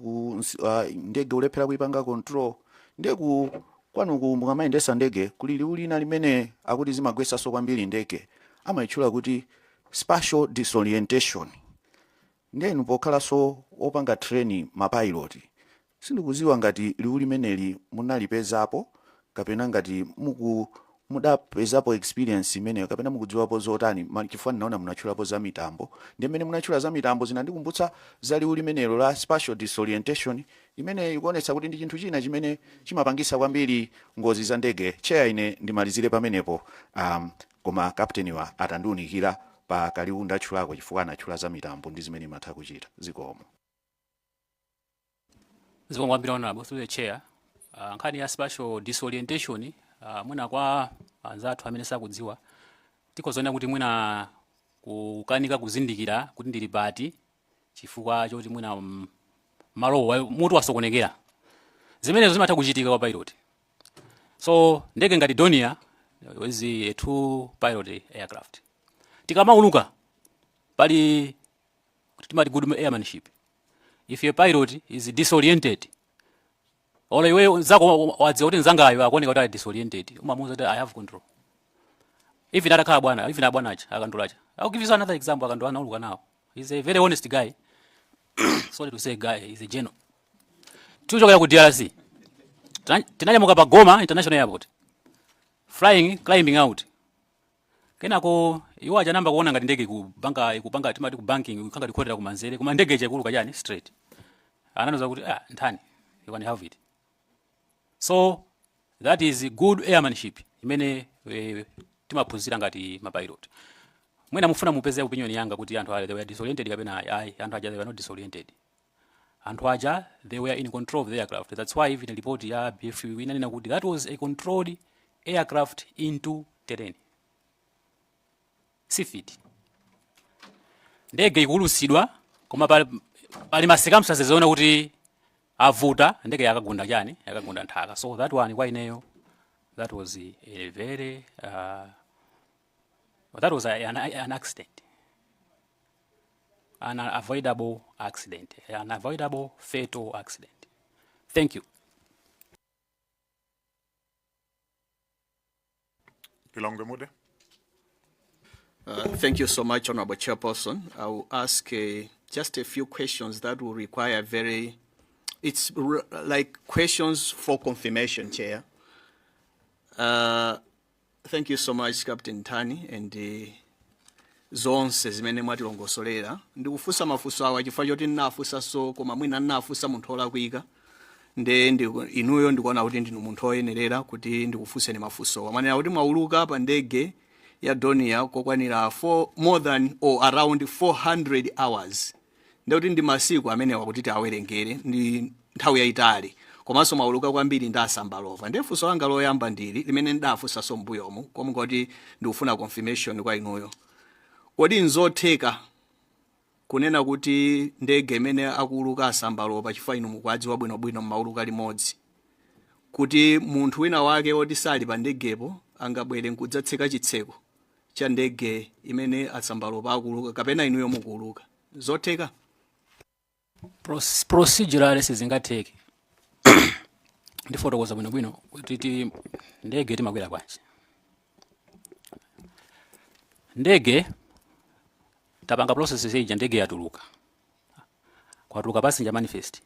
ndege ulephera kuipanga control ndege kwanuku mukamayendesa ndege kuli liulina limene akuti zimagwesaso kwambiri ndege amayitchula kuti spatial disorientation. Ndenu pokhalanso opanga training mapilot sindikuziwa ngati liuli limeneli munalipezapo kapena ngati mudapezapo experience imene kapena mukudziwapo zotani chifukwa ndinaona munatchulapo za mitambo ndi mmene munatchula za mitambo zinandikumbutsa za liuli limenelo la spatial disorientation imene ikuonetsa kuti ndi chinthu china chimene chimapangisa kwambiri ngozi za ndege. Cheya ine ndimalizire pamenepo koma captain wa atandiunikira pa kaliu ndatchulako chifukwa anatchula za mitambo ndi zimene imatha kuchita zikomo. Zikomo kwambiri honorable through the chair. Nkhani ya spatial disorientation mwina kwa anzathu amene sakudziwa tikozona kuti mwina kukanika kuzindikira kuti ndili pati chifukwa choti mwina malo mutu wasokonekera zimenezo zimatha kuchitika kwa pilot. So ndege ngati Dornier is a two pilot aircraft. Tikamauluka pali timati good airmanship. If your pilot is disoriented ole iwe zako wadziwa kuti nzangayo akuoneka kuti ali disoriented umamuza kuti I have control. Even atakhala bwana even abwanacha akandulacha. I'll give you another example akandula nauluka nawo. He's a very honest guy. Sorry to say guy, he's a general. Tuchokera ku DRC. Tinanyamuka pa Goma International Airport. Climbing out. Kenako iwo aja namba kuona ngati ndege ikupanga timati ku banking ikanga dikhotera ku manzere kuma ndege je kuluka chani straight. Ananoza kuti nthani you can have it. So that is good airmanship imene timaphunzira ngati mapilot. mwina mufuna mupeze opinion yanga kuti anthu they were disoriented kapena ayi, anthu aja they were not disoriented. Anthu aja they were in control of the aircraft. That's why even report ya BFU inanena kuti that was a controlled aircraft into terrain. Sifiti. Ndege ikulusidwa koma pali ma circumstances zona kuti avuta ndege yakagunda chani, yakagunda nthaka. So that one kwa ineyo that was a very that was an accident. An unavoidable accident, an unavoidable fatal accident. Thank you. Ilonga Mude. Thank you so much, Honorable Chairperson. I will ask just a few questions that will require like questions for confirmation, Chair. Thank you so much, Captain Tani, and zonse zimene mwatilongosolera. Ndikufunsa mafunso awa chifukwa choti ndinafunsa so koma mwina ndinafunsa munthu olakwika. Inuyo ndikuona kuti ndinu munthu oyenerera kuti ndikufunseni mafunso. Amanena kuti mwauluka pa ndege ya Donia kokwanira more than or around 400 hours. Ndikuti ndi masiku amenewa kuti awerengere ndi nthawi yayitali. Komanso mwauluka kwambiri ndasambalova. Ndiye funso langa loyamba ndili limene ndafunsa so mbuyomu koma ngoti ndikufuna confirmation kwa inuyo. Kodi nzotheka kunena kuti ndege imene akuuluka asambalova chifukwa inu mukwadziwa bwinobwino mmauluka limodzi kuti munthu wina wake woti sali pa ndegepo angabwere nkudzatseka chitseko cha ndege imene asambalova akuuluka kapena inuyo mukuuluka? Zotheka? Procedurally sizingatheke. Ndifotokoza bwinobwino kuti ndege timakwera bwanji. Ndege tapanga process ija ndege yatuluka. Kwatuluka passenger manifest.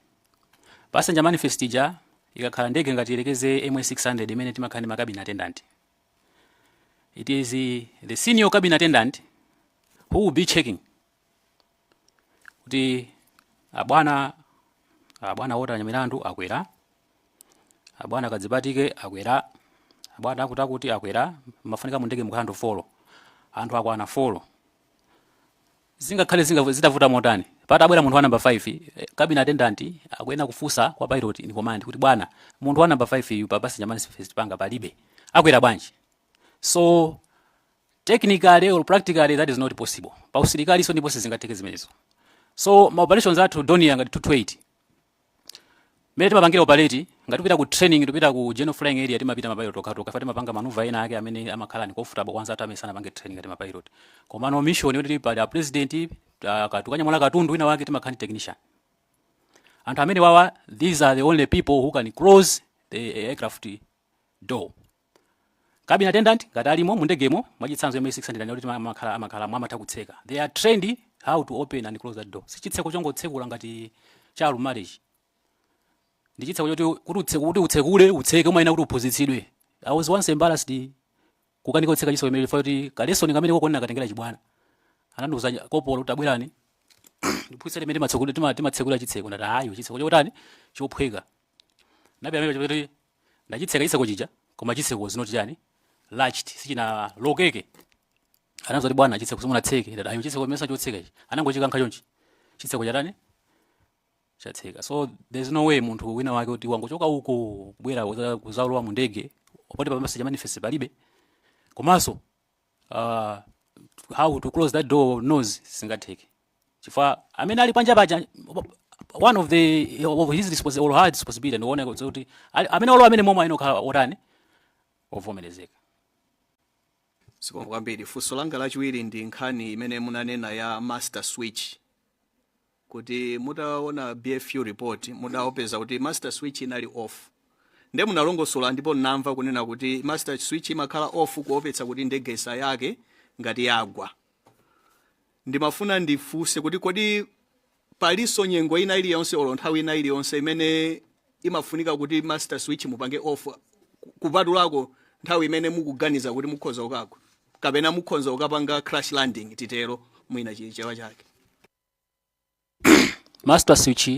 Passenger manifest ija ikakhala ndege ngati ilekeze MH600 imene timakhala ndi cabin attendant. It is the senior cabin attendant who will be checking kuti abwana wota nyamilandu akwera, abwana kadzipatike akwera, abwana kuti akwera, mafanika mu ndege mukhala follow. Anthu akwana follow. Zingakhale zitavuta motani. Pata abwera munthu wa number 5, cabin attendant akwena kufusa kwa pilot in command kuti bwana munthu wa number 5 yu pa passenger manifest panga palibe. Akwera bwanji. So technically or practically that is not possible. Pa usilikali so ndipo sizingatheke zimenezo. So ma operations athu Donia ngati 228. Mene timapangira operate ngati kupita ku training tupita ku general flying area timapita mapilot okatoka fati mapanga manuva ena ake amene amakhala ni comfortable kwanza atamesana pange training ngati mapilot. Koma no mission yoti pa president katukanya mola katundu wina wake timakhani technician. Anthu amene wawa these are the only people who can close the aircraft door. Cabin attendant ngati alimo mu ndegemo mwachitsanzo MH600 yoti amakhala mwamatha kutseka. They are trained how to open and close that door. Sichitseko chongotsekula ngati child marriage. Ndichitseko choti kuti utseke umayina kuti uphunzitsidwe. I was once embarrassed kukanika kutseka chiso imene foti kalesoni kamene kokona katengera chibwana. Ananduza kopolo tabwerani. Ndiphunzitsa imene timatsekula chitseko ndati hayi chitseko chotani chophweka. Nabe amene choti ndachitseka chitseko chija koma chitseko zinoti chani latched sichina lokeke. Anazoti bwana chitseko simunatseke ndati ayo chitseko mesa chotseka ichi. Anangochikankha chonchi. Chitseko chatani chatseka. So there's no way munthu wina wake kuti wangochoka uko bwera kuzaulowa mu ndege opoti pa passenger manifest palibe. Komanso how to close that door knows singatheke. Chifukwa amene ali panja paja one of his responsibility or hard responsibility and one kuti amene olo amene momwe ayinokhala otani ovomerezeka. Sikomwe kwambiri funso langa lachiwiri ndi nkhani imene munanena ya master switch. Kuti mutaona BFU report mudaopeza kuti master switch inali off. Nde munalongosola ndipo namva kunena kuti master switch imakhala off kuopetsa kuti ndege yake ngati yagwa. Ndimafuna ndifunse kuti kodi paliso nyengo ina iliyonse olo nthawi ina iliyonse imene imafunika kuti master switch mupange off kupatulako nthawi imene mukuganiza kuti mukhoza ukagwa kapena mukhoza ukapanga crash landing titero mwina chichewa chake? Master switch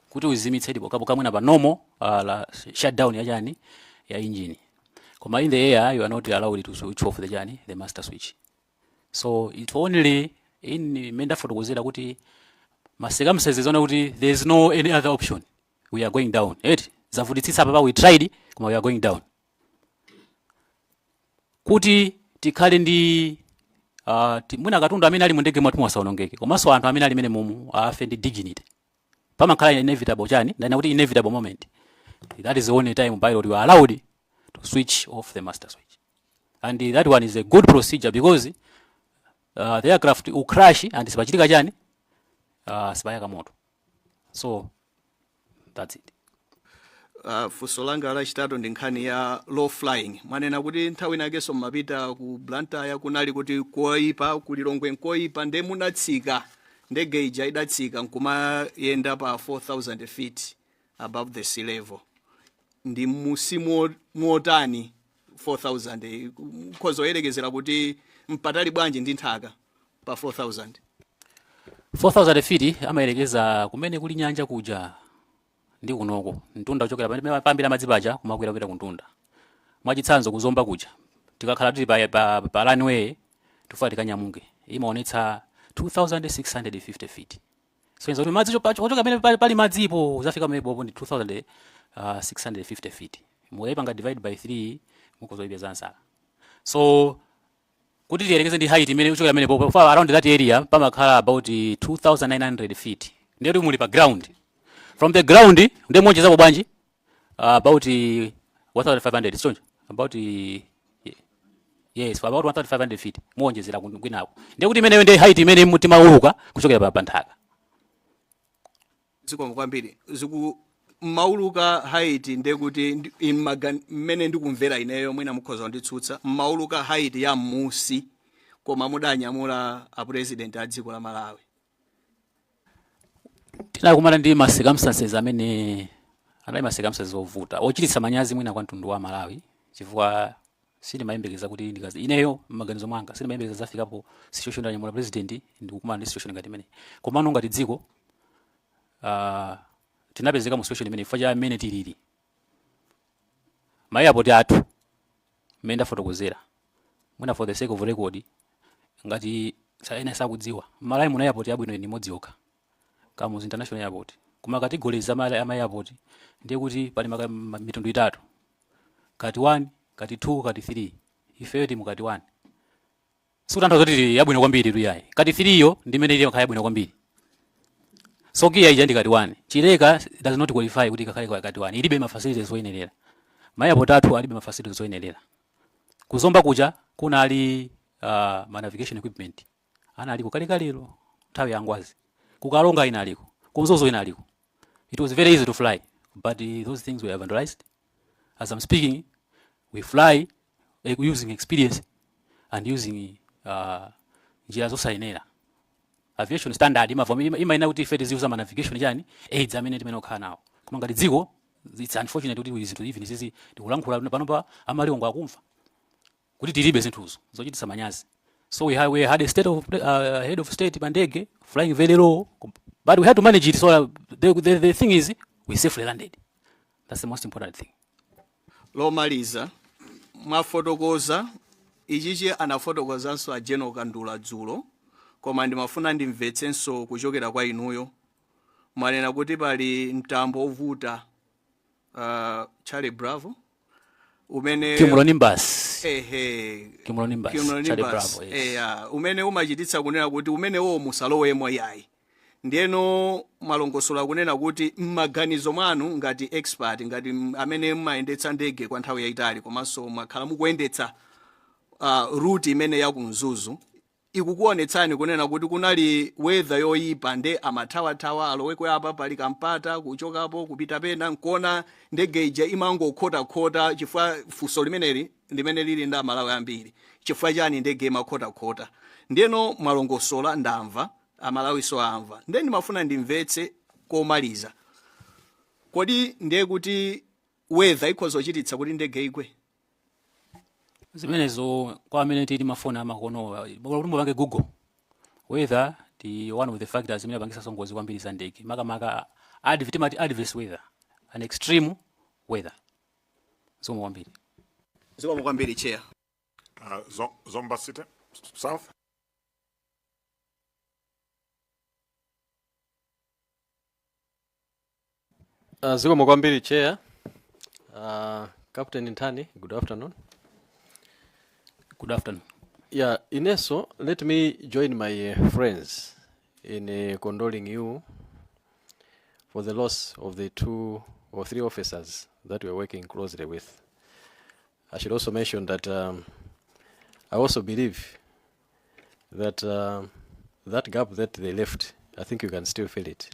kuti uzimitse ndipo kapo kamwe na pa normal la shutdown ya chani ya engine. Koma in the air you are not allowed to switch off the master switch. So it only in menda fotokozera kuti masircumstances ona kuti there is no any other option, we are going down. Zavutitsitsa papa, we tried koma we are going down. Kuti tikhale ndi mwina katundu amene ali mu ndege mwathu asaonongeke, komanso anthu amene ali mene mumu afe ndi dignity. Pamakhala inevitable chani, ndana kuti inevitable moment. That is the only time pilot you are allowed to switch off the master switch. And that one is a good procedure because the aircraft will crash and sipachitika chani sibayaka moto. So that's it. Funso langa lachitatu ndi nkhani ya low flying. Manena kuti nthawi inakenso mmapita ku Blantyre kunali kuti koyipa kulilongwe nkoyipa nde munatsika ndege ija idatsika nkumayenda pa 4,000 feet above the sea level. Ndi musimu motani 4,000 khozo yerekezera kuti mpatali bwanji ndi nthaka pa 4,000. 4,000 feet amayerekeza kumene kuli nyanja kuja ndi kunoko mtunda uchokera pambira madzi paja kumakwera kwera kuntunda. Mwachitsanzo kuzomba kuja tikakhala tili pa runway tufa tikanyamuke imaonetsa 2,650 feet. So nzo madzi chochoka pamene pali madzipo zafika mebopo ndi 2,650 feet. Mukayipanga divide by 3 mukuzoipeza ansala. So kuti tiyerekeze ndi height imene uchokera mene popo around that area pamakhala about 2,900 feet. Ndiyo muli pa ground. From the ground nde monjezapo bwanji about 1,500 stonje about yes for about 1,500 feet monjezera kwinako. Ndiye kuti imene ndi height imene mutimauluka kuchokera pa nthaka. Ziko kwambiri ziku mauluka height ndiye kuti mmene ndikumvera ineyo mwina mukhoza nditsutsa mauluka height ya musi koma mudanyamula a president a dziko la Malawi. Tinakumana ndi circumstances amene anali circumstances ovuta ochititsa manyazi mwina kwa mtundu wa Malawi chifukwa sindimayembekeza kuti ndikazi ineyo maganizo mwanga sindimayembekeza zafikapo situation ya president ndikukumana ndi situation ngati imene. Komano ngati dziko tinapezeka mu situation imene ifaja amene tilili. Mayapoti athu menda fotokozera mwina for the sake of record ngati saena sakudziwa Malawi muna airport yabwino ni modzi yokha Kamuzu International Airport. Kuma categories ama airport ndiye kuti pali mitundu itatu. Kati 1, kati 2, kati 3. Ifeyo mu kati 1. Sutantha zoti yabwino kwambiri tu yayi. Kati 3 yo ndimene ile yabwino kwambiri. So kia ija ndi kati 1. Chileka does not qualify kuti kakhale kwa kati 1. Ilibe ma facilities zoyenerera. Airport athu alibe ma facilities zoyenerera. Kuzomba kuja kuna ali navigation equipment. Ana aliko kalikaliro nthawi ya ngwazi. Kukalonga inaliko, kumzozo inaliko. It was very easy to fly, but those things were vandalized. As I'm speaking, we fly using experience and using njira zosayenera. Aviation standard ima ina kuti fete ziuza navigation jani aids amene timene okhala nawo. Koma ngati dziko it's unfortunate kuti we to even sisi ndikulankhula panopa amaliongo akumva. Kuti tilibe zinthuzo zochititsa manyazi. So we had a state of head of state bandege flying very low, but we had to manage it. So the thing is, we safely landed. That's the most important thing. Lomaliza mafotokoza ichichi anafotokozanso a General Kandula dzulo koma ndimafuna ndimvetsenso kuchokera kwa inuyo. Manena kuti pali mtambo ovuta Charlie Bravo umene Cumulonimbus. Cumulonimbus Charlie Bravo. Umene umachititsa kunena kuti umene wo musalowemo yayi. Ndiyeno malongosola kunena kuti mmaganizo mwanu ngati expert ngati amene mmayendetsa ndege kwa nthawi yayitali komanso makhala mukuyendetsa route imene yakumzuzu ikukuonetsani kunena kuti kunali weather yoyipa nde amathawathawa aloweko apa pali kampata kuchokapo kupita pena nkuona ndege ija imangokhota chifukwa funso limeneli limene lili ndi Amalawi ambiri chifukwa chani ndege imakhota. Ndiyeno malongosola ndamva Amalawi so amva nde ndimafuna ndimvetse komaliza kodi ndiye kuti weather ikhoza kuchititsa kuti ndege igwe. Zimenezo kwa amene tili mafona amakono mulumbo bange Google weather the one of the factors zimene bangisa songozi kwambiri za ndege makamaka adverse weather an extreme weather so mwambiri ziko mwambiri chair Zomba City South. Zikomo kwambiri chair. Captain Ntani, good afternoon. Good afternoon. Yeah, Ineso, let me join my friends in condoling you for the loss of the 2 or 3 officers that we are working closely with. I should also mention that I also believe that that gap that they left, I think you can still feel it.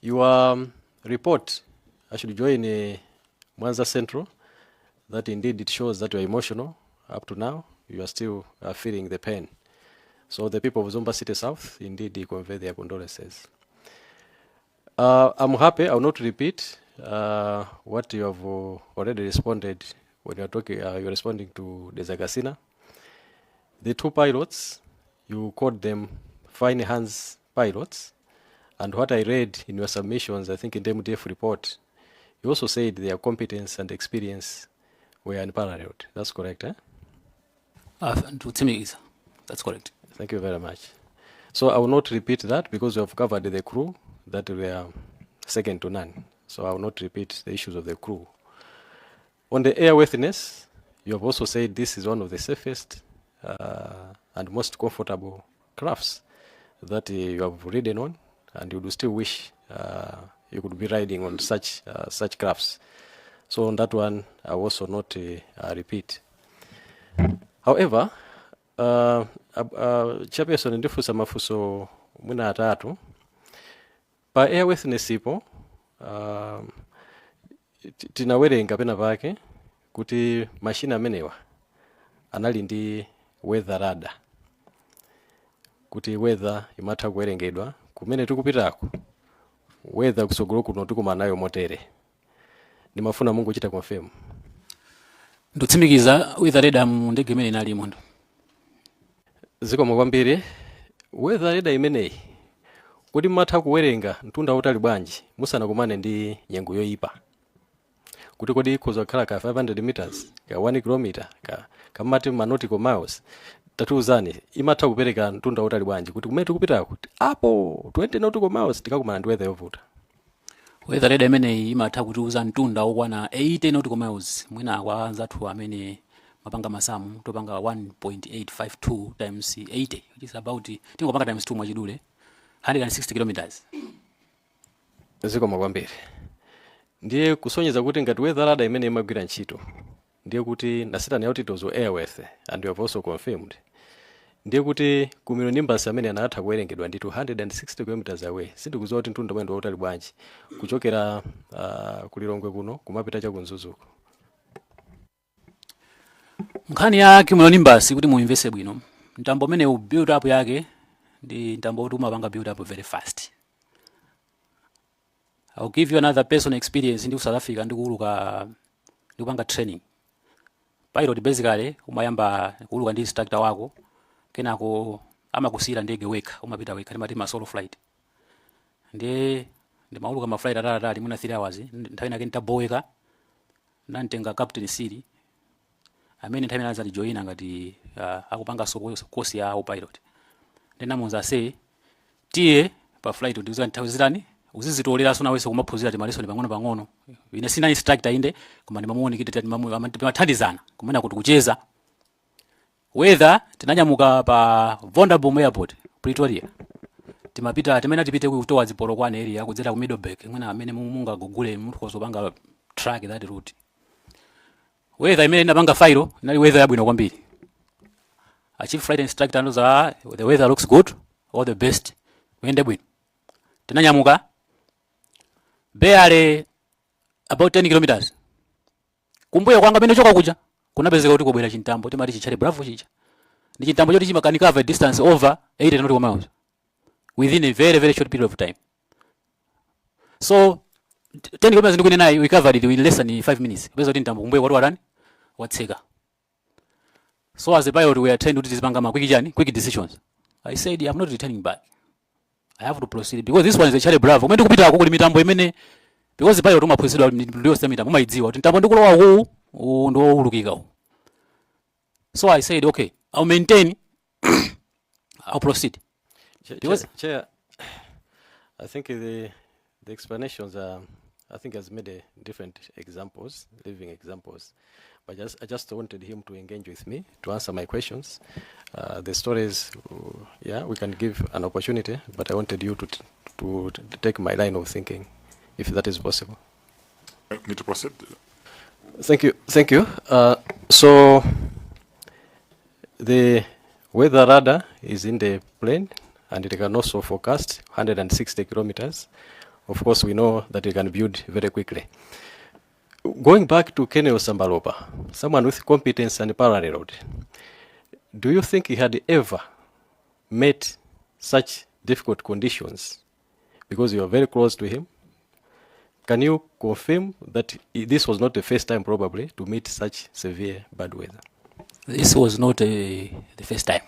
Your report, I should join Mwanza Central, that indeed it shows that you are emotional up to now. You are still feeling the pain. So the people of Zomba City South, indeed, they convey their condolences. I'm happy, I will not repeat what you have already responded when you are talking, you're responding to Desagasina. The 2 pilots, you called them fine hands pilots. And what I read in your submissions, I think in the MDF report, you also said their competence and experience were unparalleled. That's correct, eh? That's correct. Thank you very much. So I will not repeat that because we have covered the crew that were second to none. So I will not repeat the issues of the crew. On the airworthiness, you have also said this is one of the safest and most comfortable crafts that you have ridden on, and you do still wish you could be riding on such crafts. So on that one, I will also not repeat. However, chairperson ndifusa mafuso mwina atatu pa airworthiness ipo tinawerenga pena pake kuti mashina amenewa anali ndi weather radar, kuti weather imatha kuwerengedwa kumene tikupitako, weather kusogolo kuno tikumana nayo motere. Ndimafuna Mungu chita confirm. Ndutsimikiza weather radar mu ndege imene inali imondo. Zikomo kwambiri. Weather radar imeneyi kuti matha kuwerenga mtunda utali bwanji musanakumane ndi nyengo yoyipa, kuti kodi ikhoza kukhala ka 500 meters ka 1 kilometer ka mati nautical miles, tatiuzani imatha kupereka mtunda utali bwanji kuti kumene tikupitako kuti apo 20 nautical miles tikakumana ndi weather yovuta. Weather radar imeneyi imatha kutiuza mtunda okwana 80 nautical miles mwina kwa anzathu amene mapanga masamu topanga 1.852 times 80, which is about tingopanga times 2 mwachidule 160 kilometers. Zikomo kwambiri. Ndiye kusonyeza kuti ngati weather radar imene imagwira ntchito, ndiye kuti nasitani yauti it was airworthy, and you have also confirmed. Ndiye kuti kumiro nimbasi amene anatha kuwerengedwa ndi 260 kilometers away. Sindikudziwa kuti mtunda mwendo utali bwanji kuchokera kulilongwe kuno kumapita cha kunzuzuko. Nkhani ya kumiro nimbasi kuti muinveste bwino, mtambo umene u build up yake ndi mtambo kuti umapanga build up very fast. I'll give you another personal experience in South Africa ndikuuluka ndikupanga training. Pilot basically umayamba kuuluka ndi instructor wako, kenako amakusira ndege weka, umapita weka, ndimati ma solo flight. Ndi mauluka ma flight atali mwina 3 hours, nthawi nake ntaboweka nantenga captain Siri amene nthawi naza joina ngati akupanga course ya pilot. Ndena munza say tiye pa flight ndiuza nthawi zitani uzizitolera sona wese kumaphunzira timaleso pang'ono. Ine sina instructor inde koma ndimamuone kiti timathandizana kumene kuti kucheza. Weather tinanyamuka pa Vonderboom Airport Pretoria. Timapita timene tipite ku towards Polokwane area kudzera ku Middleburg mwina amene munga gugule munthu kozopanga track that route. Weather imene napanga fairo inali weather yabwino kwambiri. A chief flight instructor knows the weather looks good, all the best. Wende bwino. Tinanyamuka barely about 10 kilometers. Kumbuyo kwanga pene choka kuja kunapezeka kuti kobwera chintambo timati chichale Bravo chicha. Ndi chintambo choti chimakani cover distance over 80 nautical miles within a very very short period of time. So 10 kilometers ndikune nayi we covered it in less than 5 minutes. Peza kuti ntambo kumbuyo kwati warani watseka. So as a pilot we are trained to zipanga quick decisions. I said I'm not returning back. I have to proceed because this one is a Charlie Bravo. Umene kupita kuli mitambo imene because the pilot umaphunzidwa ndio stamina umaidziwa kuti mitambo ndikulowa huu ndo ulukika huu. So I said okay, I'll maintain I'll proceed. Chair, I think the explanations are I think has made different examples, living examples. But I just wanted him to engage with me to answer my questions. The stories, yeah, we can give an opportunity, but I wanted you to take my line of thinking, if that is possible. Me to proceed. Thank you. So the weather radar is in the plane, and it can also forecast 160 kilometers. Of course, we know that it can build very quickly. Going back to Kenel Sambalopa, someone with competence and paralleled, do you think he had ever met such difficult conditions? Because you are very close to him. Can you confirm that this was not the first time probably to meet such severe bad weather? This was not the first time.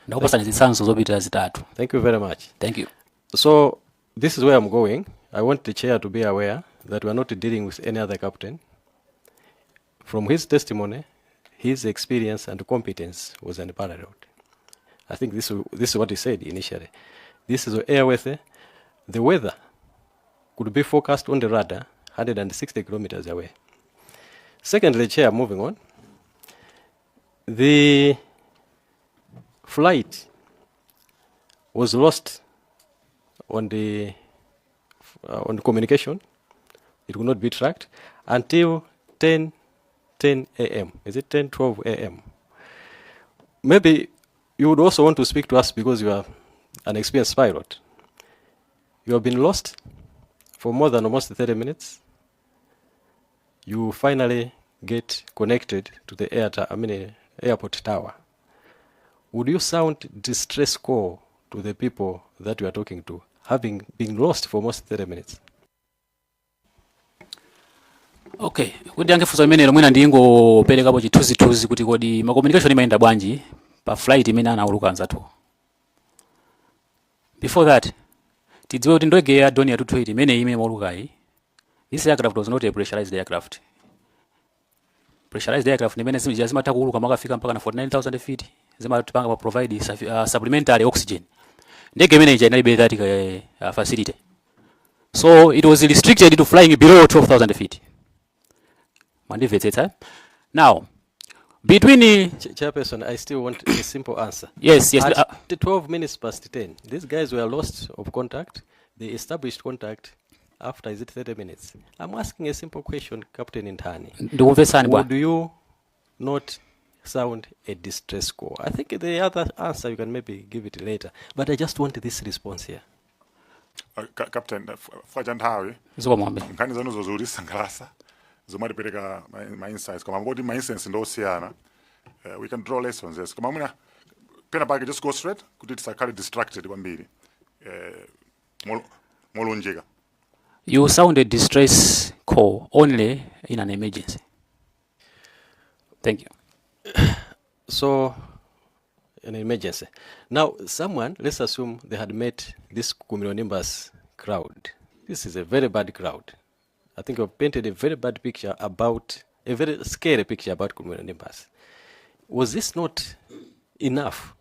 Thank you very much. Thank you. So this is where I'm going. I want the chair to be aware that we are not dealing with any other captain. From his testimony, his experience and competence was unparalleled. I think this is what he said initially. This is airworthy. The weather could be forecast on the radar 160 kilometers away. Secondly, chair, moving on. The flight was lost on the communication. It could not be tracked until 10 a.m. Is it 12 a.m.? Maybe you would also want to speak to us because you are an experienced pilot. You have been lost for more than almost 30 minutes. You finally get connected to the airport tower. Would you sound distress call to the people that you are talking to, having been lost for almost 30 minutes? Okay, kuti yange funso imene lomwe ndingoperekapo chithunzithunzi kuti kodi ma communication imayenda bwanji pa flight imene anauluka anzathu. Before that, tidziwe kuti ndege ya Dornier 220 imene maulukayi, this aircraft was not a pressurized aircraft. Pressurized aircraft imene zimatha kuuluka makafika mpaka na 49,000 feet, zimatipanga pa provide supplementary oxygen. Ndege imene inalibe that facility. So it was restricted to flying below 12,000 feet. Now, between Chairperson, I still want a simple answer. Yes. At 12 minutes past 10, these guys were lost of contact. They established contact after, is it 30 minutes? I'm asking a simple question, Captain Ntani. Would you not sound a distress call? I think the other answer you can maybe give it later, but I just want this response here. Captain, Fajantawi, nkani zanu zozuri sangalasa, zomari pereka my insights. Kama ngodi my insights ndo siana, we can draw lessons. Yes, kama muna pena pake just go straight, kuti tisakali distracted kwambiri. Molunjika. You sound a distress call only in an emergency. Thank you. So, an emergency. Now, someone, let's assume they had met this cumulonimbus crowd. This is a very bad crowd. I think I've painted a very bad picture about, a very scary picture about cumulonimbus. Was this not enough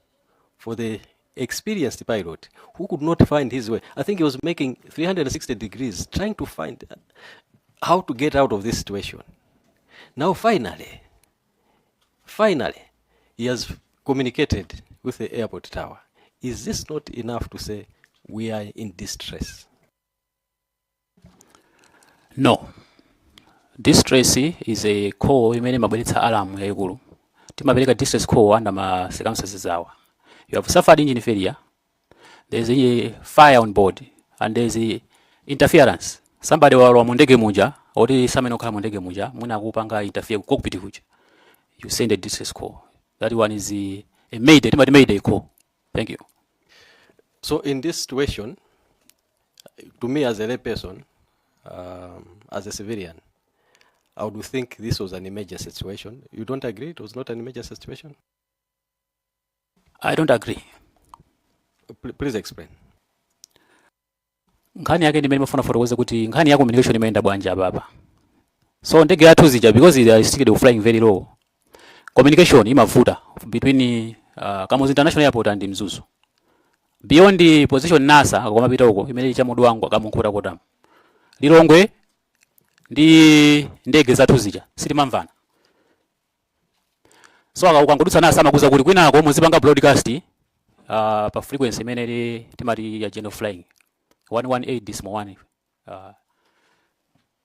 for the experienced pilot who could not find his way? I think he was making 360 degrees, trying to find how to get out of this situation. Now, finally, he has communicated with the airport tower. Is this not enough to say we are in distress? No. Distress is a call imene mabweretsa alarm yaikulu. Timapereka distress call under ma circumstances awa. You have suffered engine failure, there's a fire on board, and there's a interference. Somebody wa mundege muja, oti sameno kala mundege muja, muna kupanga interfere ku cockpit kuja. You send a distress call. That one is a mayday call. Thank you. So in this situation, to me as a layperson, as a civilian, I would think this was an emergency situation. You don't agree? It was not an emergency situation? I don't agree. Please explain. Nkhani yake ndimene mafuna fotokoza kuti nkhani ya communication imeenda bwanja baba. So ndege yathu zija because they are restricted to flying very low. Communication imavuta between Kamuzu International Airport and Mzuzu. Beyond the position NASA akamapita huko imene cha mudu wangu akamunkhura kotamu. Lilongwe ndi ndege zathu zija sitimamvana. So ukangodutsa nasa amakuza kuti kwinako muzipanga broadcast pa frequency imene timati ya general flying 118.1.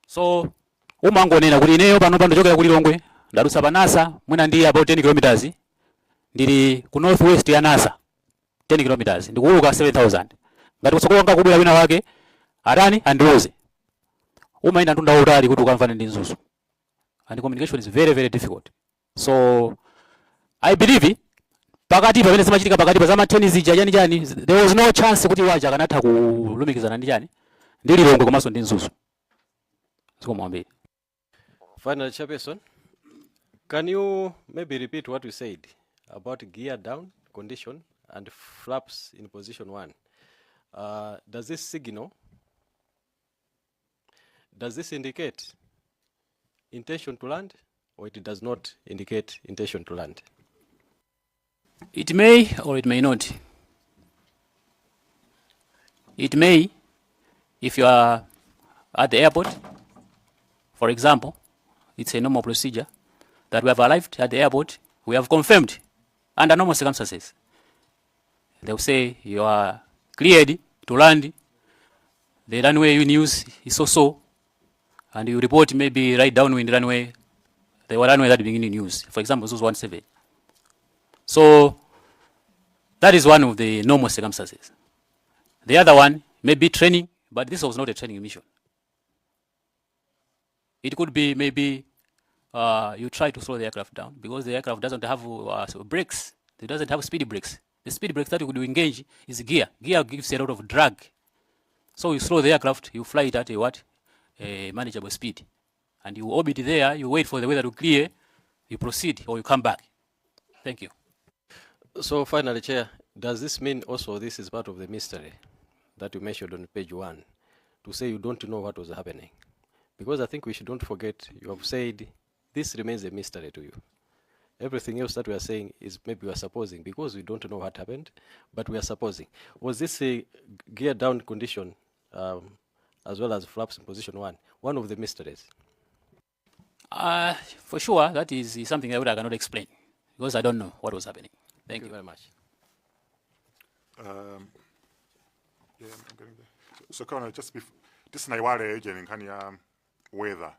So umangonena kuti ineyo pano chokera ku Lilongwe ndadutsa pa NASA mwina ndi about 10 kilometers ndili ku northwest ya NASA 10 kilometers ndikuuluka 7000 ngati kutsogolo kwanga kubwera wina wake atani andiloze umayenda tunda utali kuti ukamvane ndi nzuzu, and communication is very very difficult. So I believe pakati pamene zimachitika pakati pa zama 10 zija jani there was no chance kuti waja kanatha kulumikizana ndi jani ndi Lilongwe komanso ndi nzuzu. Sikomwambiri. Final chairperson, can you maybe repeat what you said about gear down condition and flaps in position 1? Does this indicate intention to land, or it does not indicate intention to land? It may or it may not. It may, if you are at the airport, for example, it's a normal procedure that we have arrived at the airport, we have confirmed under normal circumstances. They will say you are cleared to land, the runway you use is so, and you report maybe right downwind runway, the runway that beginning use, for example, this was 17. So that is one of the normal circumstances. The other one may be training, but this was not a training mission. It could be maybe you try to slow the aircraft down because the aircraft doesn't have brakes. It doesn't have speed brakes. The speed brakes that you could engage is gear. Gear gives a lot of drag. So you slow the aircraft, you fly it at a manageable speed. And you orbit there, you wait for the weather to clear, you proceed or you come back. Thank you. So finally, Chair, does this mean also this is part of the mystery that you mentioned on page 1, to say you don't know what was happening? Because I think we shouldn't forget, you have said this remains a mystery to you. Everything else that we are saying is maybe we are supposing, because we don't know what happened, but we are supposing. Was this a gear down condition, as well as flaps in position 1 of the mysteries? For sure, that is something that I cannot explain, because I don't know what was happening. Thank you very much. Yeah, I'm getting there. So Colonel, just before this naiwale agent in Kenya weather.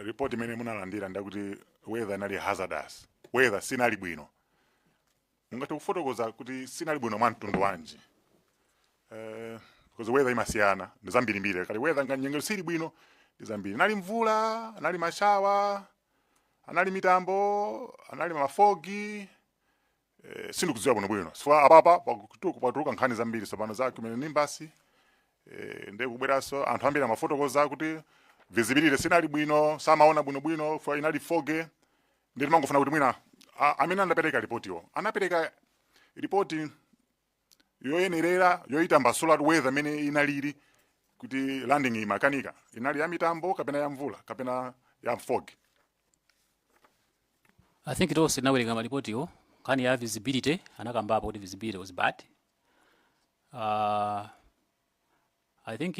Report imene munalandira ndakuti weather inali hazardous. Weather sinali bwino. Ungati kufotokoza kuti sinali bwino mwa mtundu wanji. Because weather imasiyana, ndi zambirimbiri. Kali weather nganyengero sili bwino, ndi zambiri. Anali mvula, anali mashawa, anali mitambo, anali mafogi. Sindikudziwa bwino. So apapa pakutuluka nkhani zambiri sopano zake kumene nimbasi. Nde kubweraso anthu ambiri amafotokoza kuti visibility sinali bwino, samaona bwino for inali foge. Ndi timangofuna kuti mwina amene anapereka ripotiwo anapereka ripoti yoyenerera yoita mbasula weather amene inaliri kuti landing imakanika inali ya mitambo kapena ya mvula kapena ya fog. I think it was inawerenga maripotiwo kani ya visibility anakambapo kuti visibility was bad. I think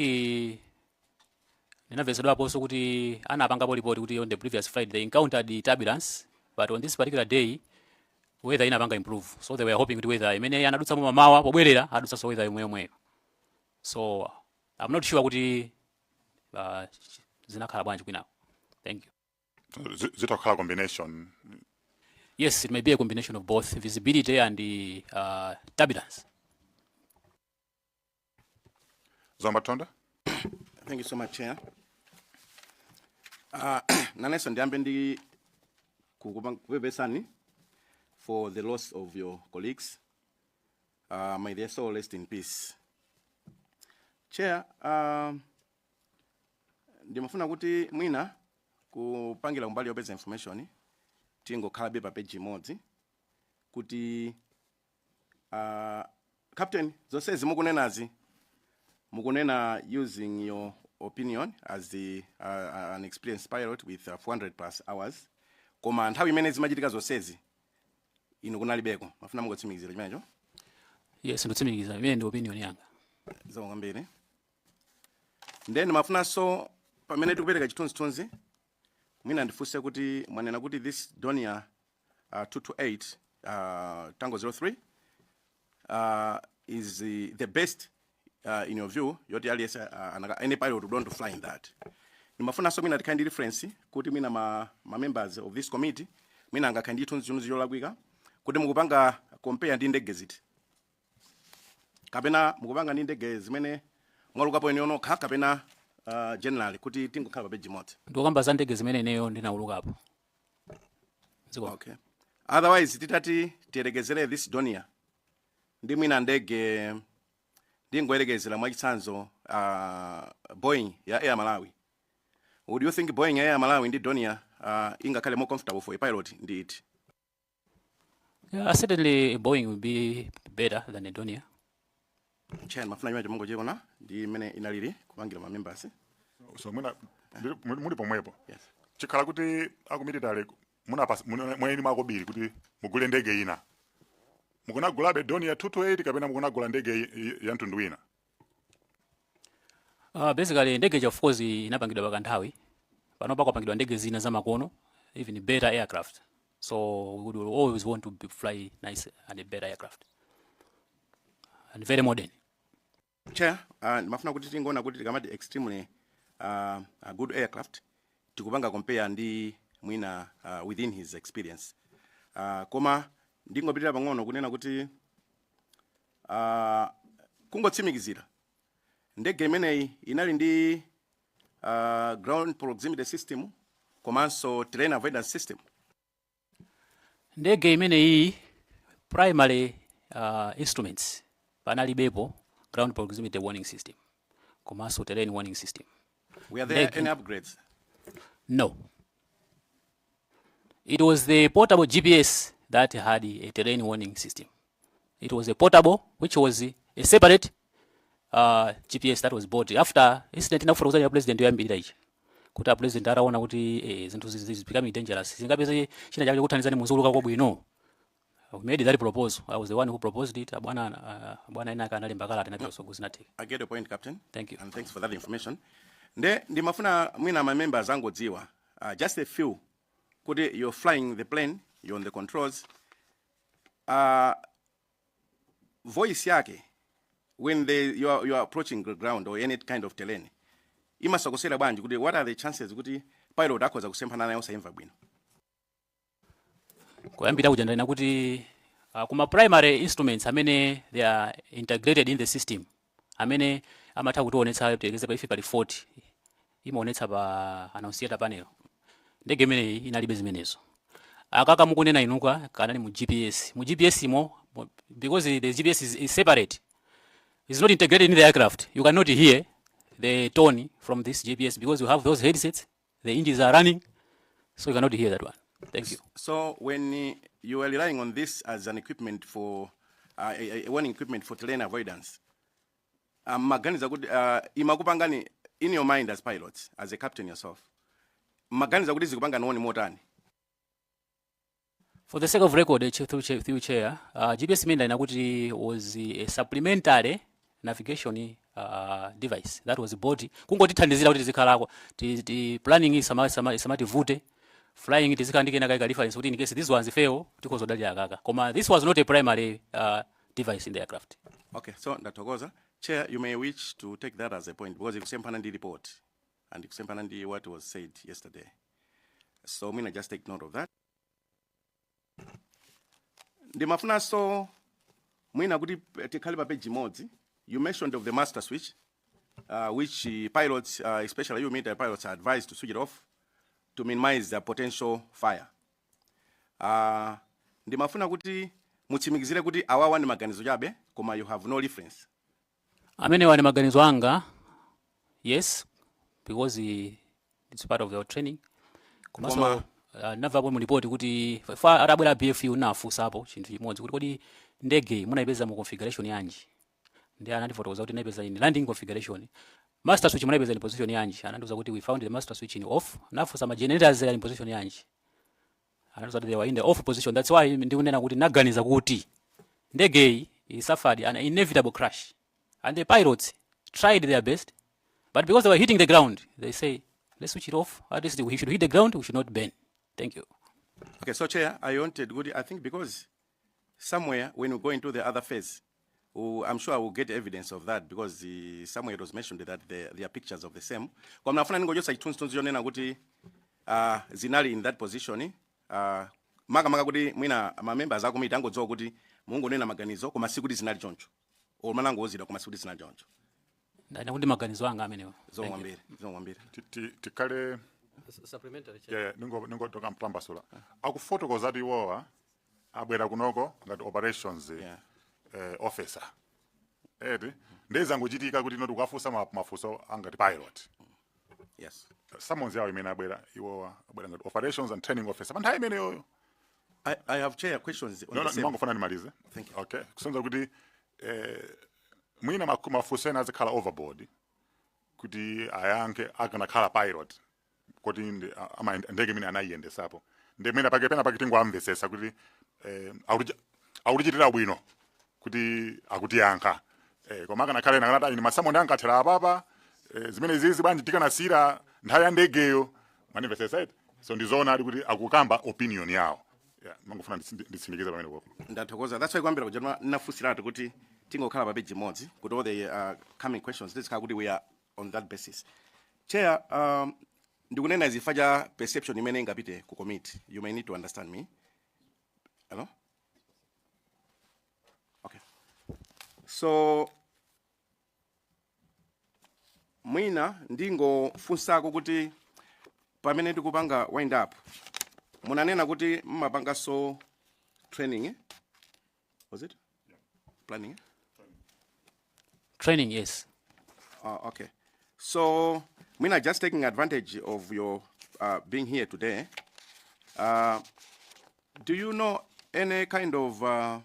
ninamvesedwa aponso kuti anapangapo report kuti on the previous Friday they encountered turbulence, but on this particular day weather inapanga improve. So they were hoping kuti weather imene anadutsa mamawa pobwerera adutsa so weather yomwe. So I'm not sure kuti zinakhala bwanji kwinawo. Thank you. Zitakhala combination. Yes, it may be a combination of both visibility and the turbulence. Zambatonda? Thank you so much, Chair. Naneso ndiambe ndi kupepesani for the loss of your colleagues. May their soul rest in peace. Chair, ndimafuna kuti mwina kupangira umbali opeza information tingokhala be pa page imodzi kuti Captain zonsezi mukunenazi mukunena using your opinion as an experienced pilot with 400+ hours. Koma nthawi imene zimachitika zonsezi inu kunalibeko. Mafuna mungotsimikizira chimenecho? Yes, ndotsimikizira. Imene ndi opinion yanga. Zawangambire. Then mafuna so pamene tikupereka chithunzithunzi mwina ndifunse kuti mwanena kuti this Donia 228 Tango 03 is the best in your view yoti aliyense any pilot would want to fly in that. Nimafunanso mwina tikhandi reference kuti mwina ma members of this committee mwina angakhandi chithunzithunzi cholakwika kuti mukupanga compare ndi ndege ziti kapena mukupanga ndi ndege zimene mwalukapo eni onokha kapena generally kuti tingokhala pa page imodzi. Ndikukamba za ndege zimene ineyo ndinaulukapo. Okay. Otherwise titati tiyerekezere this Donia ndi mwina ndege ndingoyerekezera mwachitsanzo Boeing ya Air Malawi. Would you think Boeing ya Air Malawi ndi Donia ingakhale more comfortable for a pilot ndi it? Yeah, certainly Boeing will be better than a Donia. Chair, mafuna nyuma chimongo chekona ndi mene inalili kupangira ma members. So mwina muli pomwepo. Yes. Chikhala kuti akumititale mweni makobiri kuti mugule ndege ina. Mukunagulabe Donia 228 kapena mukunagula ndege ya mtundu wina. Basically ndege of course inapangidwa pakanthawi. Panopa kwapangidwa ndege zina za makono, even better aircraft. So we would always want to fly nice and a better aircraft. And very modern. Chair, mafuna kuti tingoona kuti tikamati extremely a good aircraft tikupanga compare ndi mwina within his experience. Koma ndingopitira pang'ono kunena kuti kungotsimikizira ndege imeneyi inali ndi ground proximity system komanso terrain avoidance system. Ndege imeneyi primary instruments panalibepo ground proximity warning system komanso terrain warning system. Were there any upgrades? No. It was the portable GPS that had a terrain warning system. It was a portable which was a separate GPS that was bought after incident inafuta kuzanya president yoyambirira ichi. Kuti president araona kuti zinthu is becoming dangerous. Singapeze china chake kuthandizani muzuluka kwa bwino. We made that proposal. I was the one who proposed it. Bwana ina kanalemba kala tena so kuzinati. I get the point, Captain. Thank you. And thanks for that information. Ndi mafuna mwina ma members angodziwa just a few kuti you're flying the plane, you're on the controls. Voice yake when you are approaching the ground or any kind of terrain. Imasakosera bwanji kuti what are the chances kuti pilot akhoza kusemphana nayo saimva bwino. Kuyambira kujandana kuti kuma primary instruments amene they are integrated in the system amene amatha kutionetsa kutekeza pa ife pa 40 imaonetsa pa annunciator panel ndege imene inalibe zimenezo akaka mukunena inuka kanali mu GPS imo because the GPS is separate, it's not integrated in the aircraft. You cannot hear the tone from this GPS because you have those headsets, the engines are running, so you cannot hear that one. Thank you. So when you are relying on this as an equipment for warning equipment for terrain avoidance, maganiza kuti imakupangani in your mind as pilots, as a captain yourself, maganiza kuti zikupanga noni motani? For the sake of record, through chair, GPS Minda inakuti was a supplementary navigation device that was bought. Kungoti thandizira kuti zikalako ti planning is samati vute flying it zikandike na kaika difference kuti in case this one's fail tikozo dali akaka. Koma this was not a primary device in the aircraft. Okay, so ndatokoza. Chair, you may wish to take that as a point because ikusempana ndi report and ikusempana ndi what was said yesterday. So mina just take note of that. Ndimafuna so mwina kuti tikhale pa page imodzi. You mentioned of the master switch, which pilots, especially you military pilots, are advised to switch it off to minimize the potential fire. Ndimafuna kuti muchimikizire kuti awawa ndi maganizo chabe, koma you have no reference. Amene wani maganizo anga, yes, because it's part of your training. Koma nava bwe mulipoti kuti fa arabwera BFU nafusa apo chinthu chimodzi kuti kodi ndege munaipeza mu configuration yanji. Ndi anandifotokoza kuti naipeza in landing configuration. Master switch munaipeza in position yanji. Anandiuza kuti we found the master switch in off. Nafusa ma generators in position yanji. Anandiuza kuti they were in the off position. That's why ndikunena kuti naganiza kuti ndege suffered an inevitable crash. And the pilots tried their best, but because they were hitting the ground, they say let's switch it off. At least we should hit the ground, we should not burn. Thank you. Okay, so Chair, I wanted good. I think because somewhere when we go into the other phase, I'm sure I will get evidence of that because somewhere it was mentioned that there are pictures of the same. Kwa mnafuna ningojosa itunzi yonena kuti zinali in that position. Maka kuti mwina members akomiti angodziwa kuti mungonena maganizo koma sikuti zinali choncho. Olumana ngozida koma sikuti zinali choncho. Ndana kuti maganizo anga amenewa. Zongwambiri. Tikale Supplementary. ningo toka mpambasula. Akufotokoza ati iwowa abwera kunoko ngati operations officer. Ndeza ngochitika kuti ino tukafusa mafuso angati pilot. Yes. Someone's yawo imene abwera abwera ngati operations and training officer. Panthawi imene yoyo. I have Chair questions on the same. Mangofuna nimalize. Thank you. Okay. Kusonza kuti mwina mafuso ena azikhala overboard kuti ayanke akanakhala pilot kuti ndege imene anayiyendesapo ndemene pena pakiti ngwamvesesa kuti akulichitira bwino kuti akutiyankha koma akanakhala ena kanati ine masamu ndi ankathera apapa zimene zizi bwanji tikanasira nthawi ya ndegeyo manimvesesa iti so ndizoona ali kuti akukamba opinion yawo mangofuna nditsindikize pamene popo Ndathokoza. That's why kwambira kujanwa nafusiratu kuti tingokhala papeji modzi kuti all the coming questions let's kuti we are on that basis. Chair, ndikunena zifaja perception imene ingapite ku committee. You may need to understand me. Hello? Okay. So mwina ndingo funsako kuti pamene tikupanga wind up munanena kuti mmapanga so training was it? Yeah. Planning? Training, yes. Okay. So, Mina, just taking advantage of your being here today, do you know any kind of, or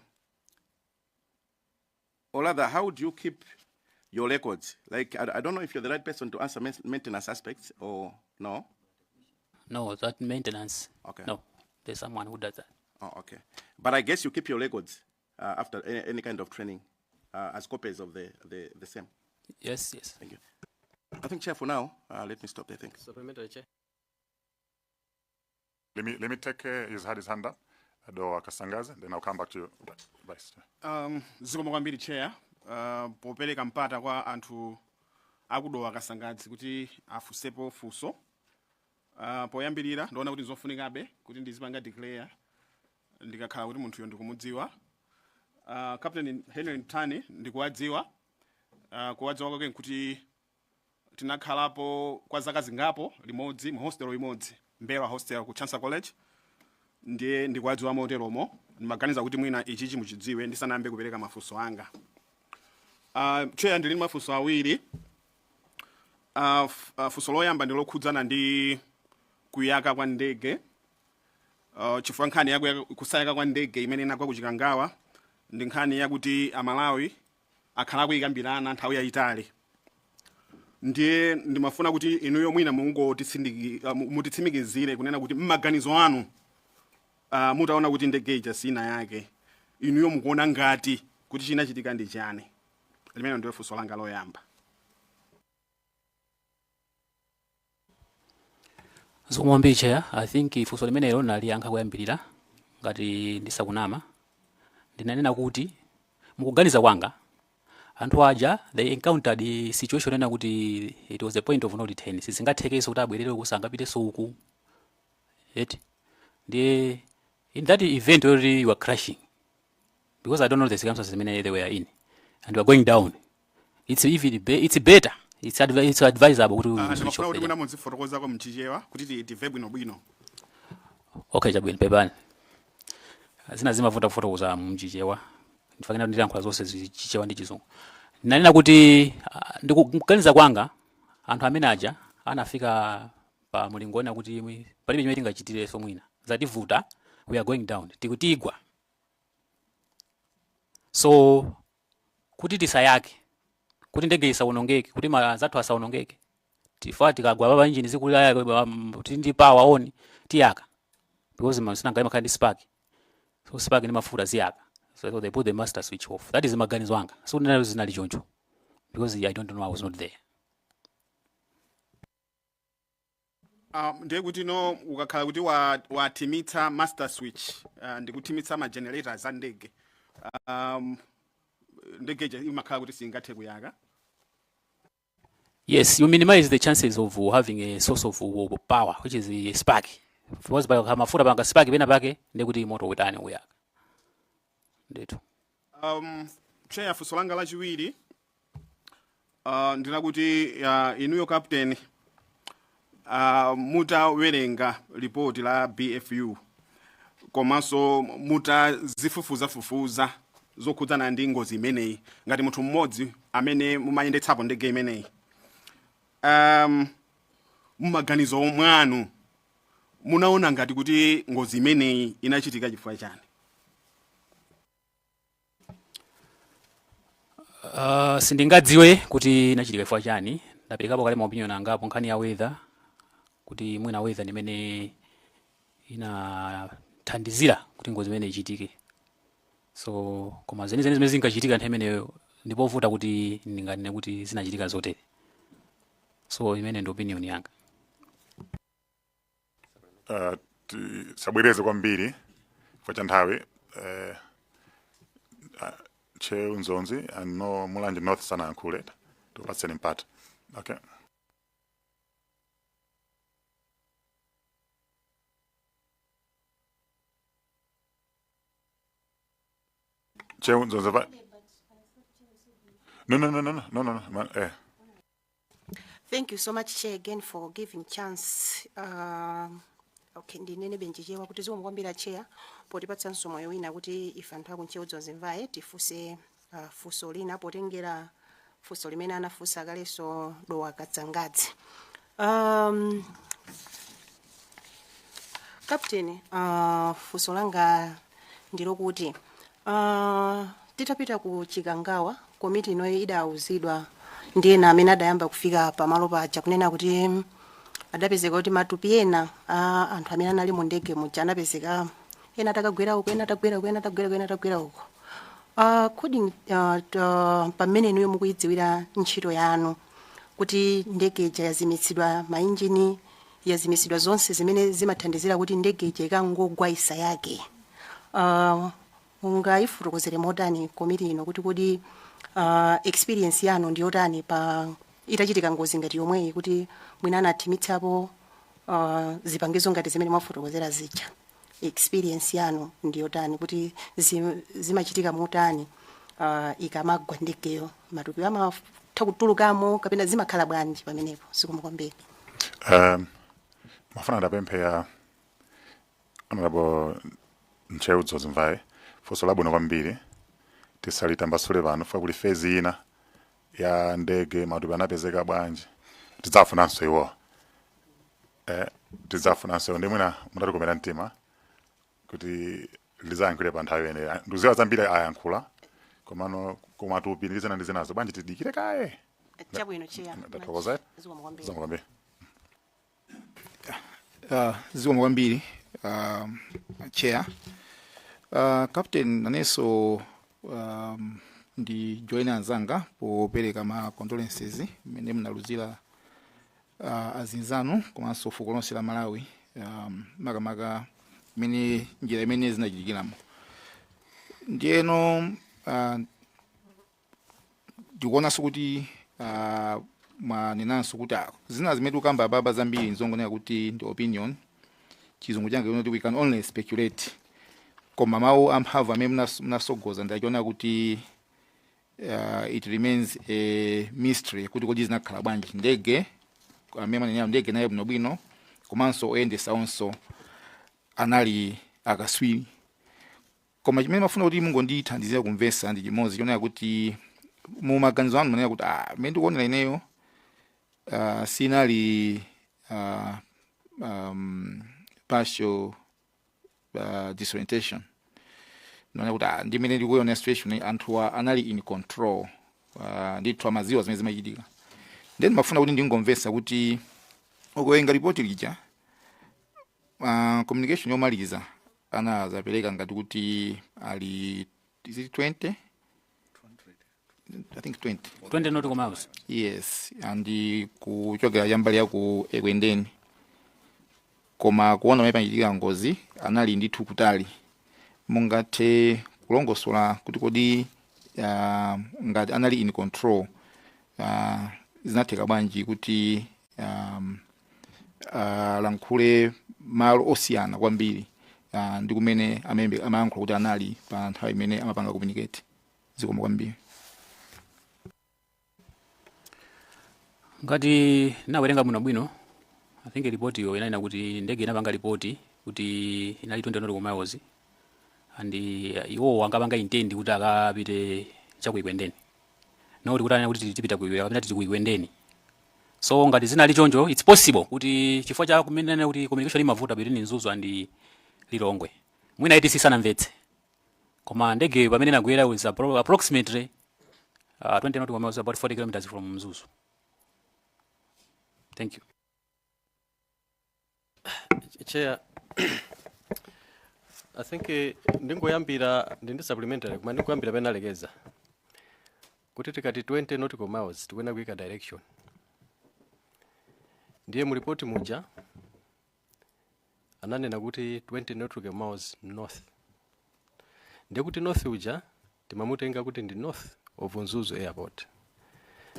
rather, how do you keep your records? Like, I don't know if you're the right person to answer maintenance aspects or no? No, that maintenance. Okay. No, there's someone who does that. Oh, okay. But I guess you keep your records after any kind of training as copies of the same. Yes, yes. Thank you. I think, Chair, for now, let me stop there. Thanks. Supplementary, Chair. Let me take his hand up do akasangaze then I'll come back to you, Vice Chair. Zikomo kwambiri Chair, popereka mpata kwa anthu akudowa akasangazi kuti afusepo funso. Poyambirira ndaona kuti nzofunikabe kuti ndizipanga declare ndikakhala kuti munthuyo ndikumudziwa. Captain Henry Ntani ndikuwadziwa. Kuwadziwa kwake nkuti tinakhalapo kwa zaka zingapo limodzi mu hostel imodzi Mbewa hostel ku Chancellor College. Ndiye ndikuwadziwa moteromo ndimaganiza kuti mwina ichichi muchidziwe ndisanayambe kupereka mafunso anga. Chair ndili mafunso awiri. Funso loyamba ndi lokhudzana ndi kuyaka kwa ndege. Chifukwa nkhani yaku kusayaka kwa ndege imene inagwa ku Chikangawa ndi nkhani yakuti Amalawi akhala kuyikambirana nthawi yayitali. Ndiye ndimafuna kuti inuyo mwina mutitsimikizire kunena kuti mmaganizo anu mutaona kuti ndege ija sina yake inuyo mukuona ngati kuti chinachitika ndi chani. Limene ndiwe funso langa loyamba. Zikomo Chair, I think funso limenelo naliyankha kuyambirira ngati ndisakunama. Ndinanena kuti mukuganiza kwanga anthu aja they encountered a situation ena kuti it was a point of no return. Sizingathekenso kuti abwerere kusangapiteso uku. Yet in that event where you were crashing, because I don't know the circumstances they were in, and you are going down, it's better. It's advisable to switch off. Okay, Jabwin Peban. Zina zimavuta kufotokoza mchichewa. Ndifakina ndilankhula zonse zichichewa ndi chizungu. Nanena kuti ndikuganiza kwanga anthu amene aja anafika pa mulingoni kuti palibe chimene tingachitireso mwina. Zativuta, we are going down. Tikutigwa. So kuti tisayake, kuti ndege isaonongeke, kuti mazathu asaonongeke. Tifati tikagwa baba engine zikulaya kuti ndi power on tiyaka. Because masina ngale makandi spark. So spark ni mafuta ziyaka. So they put the master switch off. That is maganizo anga. So ndinayo zinali choncho. Because I don't know, I was not there. ndiye kuti no ukakhala kuti watimitsa master switch ndikutimitsa ma generators a ndege ndege imakhala kuti singathe kuyaka. Yes, you minimize the chances of having a source of power, which is a spark. Because by mafuta panga spark pena pake ndekuti moto wetani uyaka. Ndeto. Chair funso langa lachiwiri ndinakuti inuyo captain mutawerenga report la BFU komanso mutazifufuza zokhudzana ndi ngozi imeneyi ngati munthu mmodzi amene mumayendetsapo ndege imeneyi. Mumaganizo mwanu munaona ngati kuti ngozi imeneyi inachitika chifukwa chani? Sindingadziwe kuti inachitika chifukwa chani. Ndaperekapo kale maopinion angapo nkhani ya weather kuti mwina weather nimene inathandizira kuti ngozi imene ichitike. So koma zimene zingachitika nthawi imeneyo ndipovuta kuti ndinganene kuti zinachitika zotere. So imene ndi opinion yanga. Sabwereze kwambiri kwa chanthawi Che Unzonzi and no Mulanje North sana yankhule tupatseni mpata. Okay. Che Unzonzi No. Thank you so much, Chair, again for giving chance. Okay, ndinene benjijewa kuti zomwe kwambira Chair potipatsa msomoyo wina kuti ife anthu akunchewu zonzimvaye tifuse fuso lina potengera fuso limene anafusa kaleso dowa katsangadzi. Captain, fuso langa ndilokuti titapita ku Chikangawa komiti inoyo idauzidwa ndiyena amene adayamba kufika pamalo paja kunena kuti adapezeka kuti matupi ena anthu amene anali mu ndege muja anapezeka ena atakagwera uko ena atagwera uko. According pamene inuyo mukuyidziwira ntchito yanu kuti ndege ija yazimitsidwa mainjini yazimitsidwa zonse zimene zimathandizira kuti ndege ija ikangogwa isa yake. Ungayifotokozere motani komiti ino kuti kodi experience yanu ndiyotani pa itachitika ngozi ngati yomweyi kuti mwina anathimitsapo zipangizo ngati zimene mwafotokozera zija. Experience yanu ndiyotani kuti zimachitika motani ikamagwa ndegeyo matupi amatha kutulukamo kapena zimakhala bwanji pamenepo zikomo kwambiri. Mafuna ndapempha honorable Nchewu Dzozimvaye fuso labwino kwambiri tisalitambasule pano fa kuli fezi ina ya ndege matupi anapezeka bwanji tidzafunanso iwo tidzafunanso ndi mwina mutatikomera mtima kuti lizayankhule pa nthawi imeneyi nduziwa zambiri ayankhula komano kumatupi ndi zina ndi zinazo bwanji tidikire kaye. Chabwino Chair. Ndathokoza. Zikomo kwambiri. Zikomo kwambiri Chair. Captain naneso ndi join anzanga popereka ma condolences mene mnaluzira azinzanu komanso fuko lonse la Malawi makamaka mene njira imene zinachitikiramo. Ndiyeno ndikuonanso kuti mwanenanso kuti zina zimene ukamba baba zambiri nzongonera kuti ndi opinion chizungu change kuti we can only speculate. Koma mawu amphamvu amene mnasogoza ndachiona kuti it remains a mystery kuti kodi zinakhala bwanji ndege amene manena ndege naye bwinobwino komanso oyendesa onso anali akaswiri. Koma chimene mafuna kuti mungondithandizira kumvesa ndi chimodzi chionera kuti mu maganizo anu manena kuti mene ndikuonera ineyo sinali partial disorientation. Nona kuti ndi mene ndikuona situation anthu anali in control ndithu amaziwa zimene zimachitika. Then mafuna kuti ndingomvesa kuti ukuwenga report lija communication yomaliza anazapereka ngati kuti ali is it 20? I think 20 nautical miles. Yes, and kuchokera yambali ya ku Ekwendeni. koma kuona pamene panachitika ngozi anali ndithu kutali. Mungathe kulongosola kuti kodi ngati anali in control zinatheka bwanji kuti alankhule malo osiyana kwambiri ndi kumene amayankhula kuti anali pa nthawi imene amapanga communicate. Zikomo kwambiri. Ngati nawerenga bwino I think ripoti yo inanena kuti ndege inapanga ripoti kuti inali 20 nautical miles and iwo angapanga intend kuti akapite chakuikwendeni noti kuti anena kuti tipita kuikwera kapena titi kuikwendeni. So ngati zinali choncho it's possible kuti chifukwa cha kumenena kuti communication imavuta between Mzuzu and Lilongwe mwina iti sisanamvetse koma ndege pamene inagwera was approximately 20 nautical miles, about 40 kilometers from Mzuzu. Thank you. Chair, I think ndingoyambira ndi supplementary kuma ndingoyambira pena legeza kuti tikati 20 nautical miles tikuyenda kuika direction ndiye mu report muja ananena kuti 20 nautical miles north ndiye kuti north uja timamutenga kuti ndi north of Mzuzu airport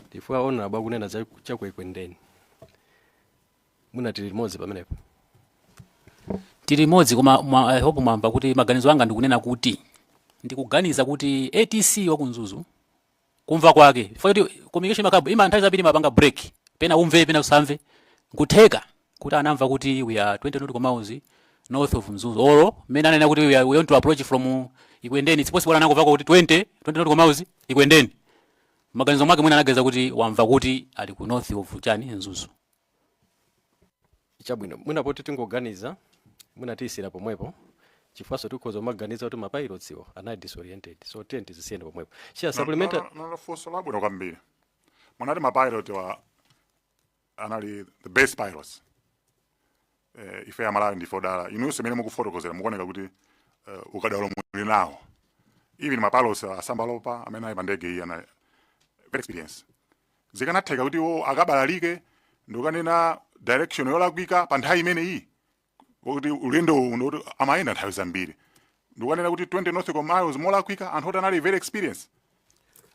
ndifua ona aba kunena chakuikwendeni muna tili limodzi pamenepo. Tili limodzi koma I hope mwamba kuti maganizo anga ndikunena kuti ndikuganiza kuti ATC wa ku Mzuzu kumva kwake for communication makabu ima nthawi zabiri mapanga break pena umve pena usamve kutheka kuti anamva kuti we are 20 nautical miles north of Mzuzu or mena anena kuti we want to approach from Ikwendeni. It's possible anangova kuti 20 nautical miles Ikwendeni. Maganizo mwake mwina anageza kuti wamva kuti ali ku north of chani Mzuzu. Chabwino mwina poti tingoganiza mwina tisira pomwepo chifukwa tikhoza kumaganiza kuti mapilots iwo anali disoriented so tenti zisiyende pomwepo. Chia supplementary no force labwino kwambiri mwanati mapilot wa anali the best pilots ife amalawi ndi fodala inunso imene mukufotokozera mukuoneka kuti ukadalo muli nawo even mapilots asambalopa amene ali pa ndege iyi ana very experience zikanatheka kuti wo akabalalike ndikanena direction yolakwika pa nthawi imene iyi kuti ulendo uno amayenda nthawi zambiri ndikanena kuti 20 nautical miles molakwika anthu anali very experience.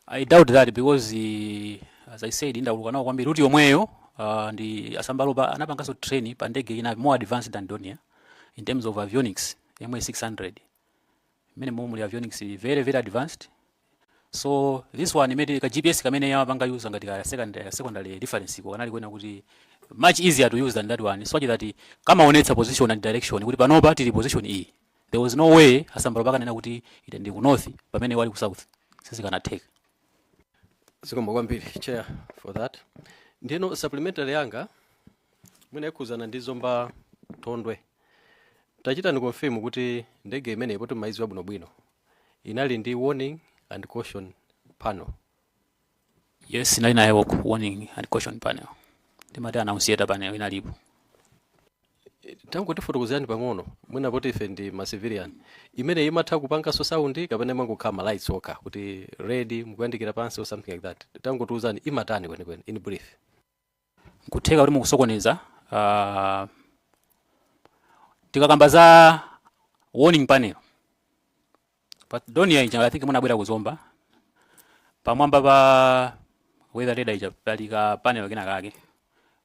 I doubt that because as I said ndauluka nawo kwambiri kuti yomweyo ndi asambalopa anapangaso train pa ndege ina more advanced than Donia in terms of avionics MA600 mene muli avionics very advanced. So this one made ka GPS kamene yamapanga use ngati ka secondary reference ko kanali kwena kuti much easier to use than that one so that kama onetsa position and direction kuti panopa tili position E there was no way asambalopa kanena kuti ite ndi ku north pamene wali ku south sisi kana take. Zikomo kwambiri chair for that. Ndino supplementary yanga mwina ikuzana ndi Zomba Thondwe tachita ni confirm kuti ndege imene ipoto maizi wabwinobwino inali ndi warning and caution panel. Yes, inali nayo warning and caution panel timati announce panel inalipo. Tangu tifotokozani pang'ono mwina poti ife ndi ma civilian imene imatha kupanga so sound kapena mangokhala lights oka kuti ready mukuyandikira pansi or something like that. Tangu tuuzani imatani kwenikweni in brief. Kutheka kuti mukusokoneza tikakamba za warning panel but Donia ija I think munabwera kuzomba pamwamba pa weather radar ija palika panel kena kake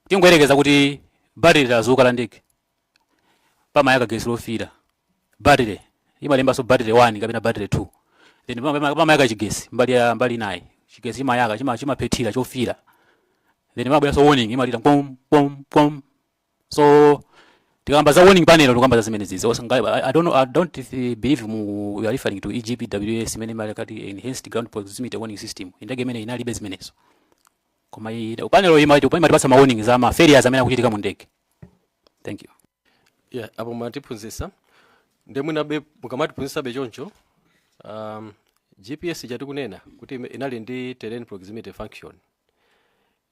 tingoyerekeza kuti battery lazuka la ndege pamayaka gesi lofira battery imalemba so battery 1 kapena battery 2 then pamayaka chigesi mbali naye chigesi imayaka chimaphetira chofira then mabwera so warning imalira pom pom pom. So tikamba za warning panel tikamba za zimene zizi I don't believe we are referring to EGPWS imene mali kati enhanced ground proximity warning system indege imene inalibe zimenezo koma panel imatipatsa ma warning za ma failures amene akuchitika mu ndege. Thank you. Yeah, apo matiphunzitsa ndemwinabe mukamatiphunzitsa bechoncho GPS chati kunena kuti inali ndi terrain proximity function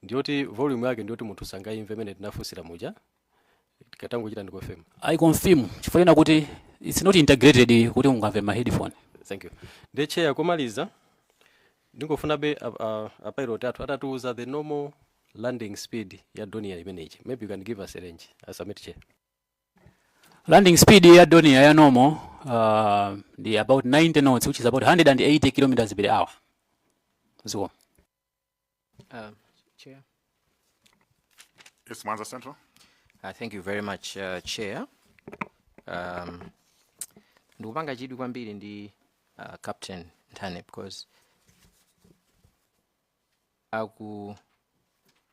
ndiyoti volume yake ndiyoti munthu sangaimve imene tinafunsira muja katango chita ndi confirm. I confirm chifukwa kuti it's not integrated kuti ungamve ma headphone. Thank you. The chair komaliza ndingofuna be a pilot atatuuza the normal landing speed ya Donia imeneji. Maybe you can give us a range as a chair. Landing speed ya Donia ya normal the about 90 knots, which is about 180 kilometers per hour. So Chair. Yes, Mwanza Central. Thank you very much, Chair. Ndikupanga chidwi kwambiri ndi Captain Ntane because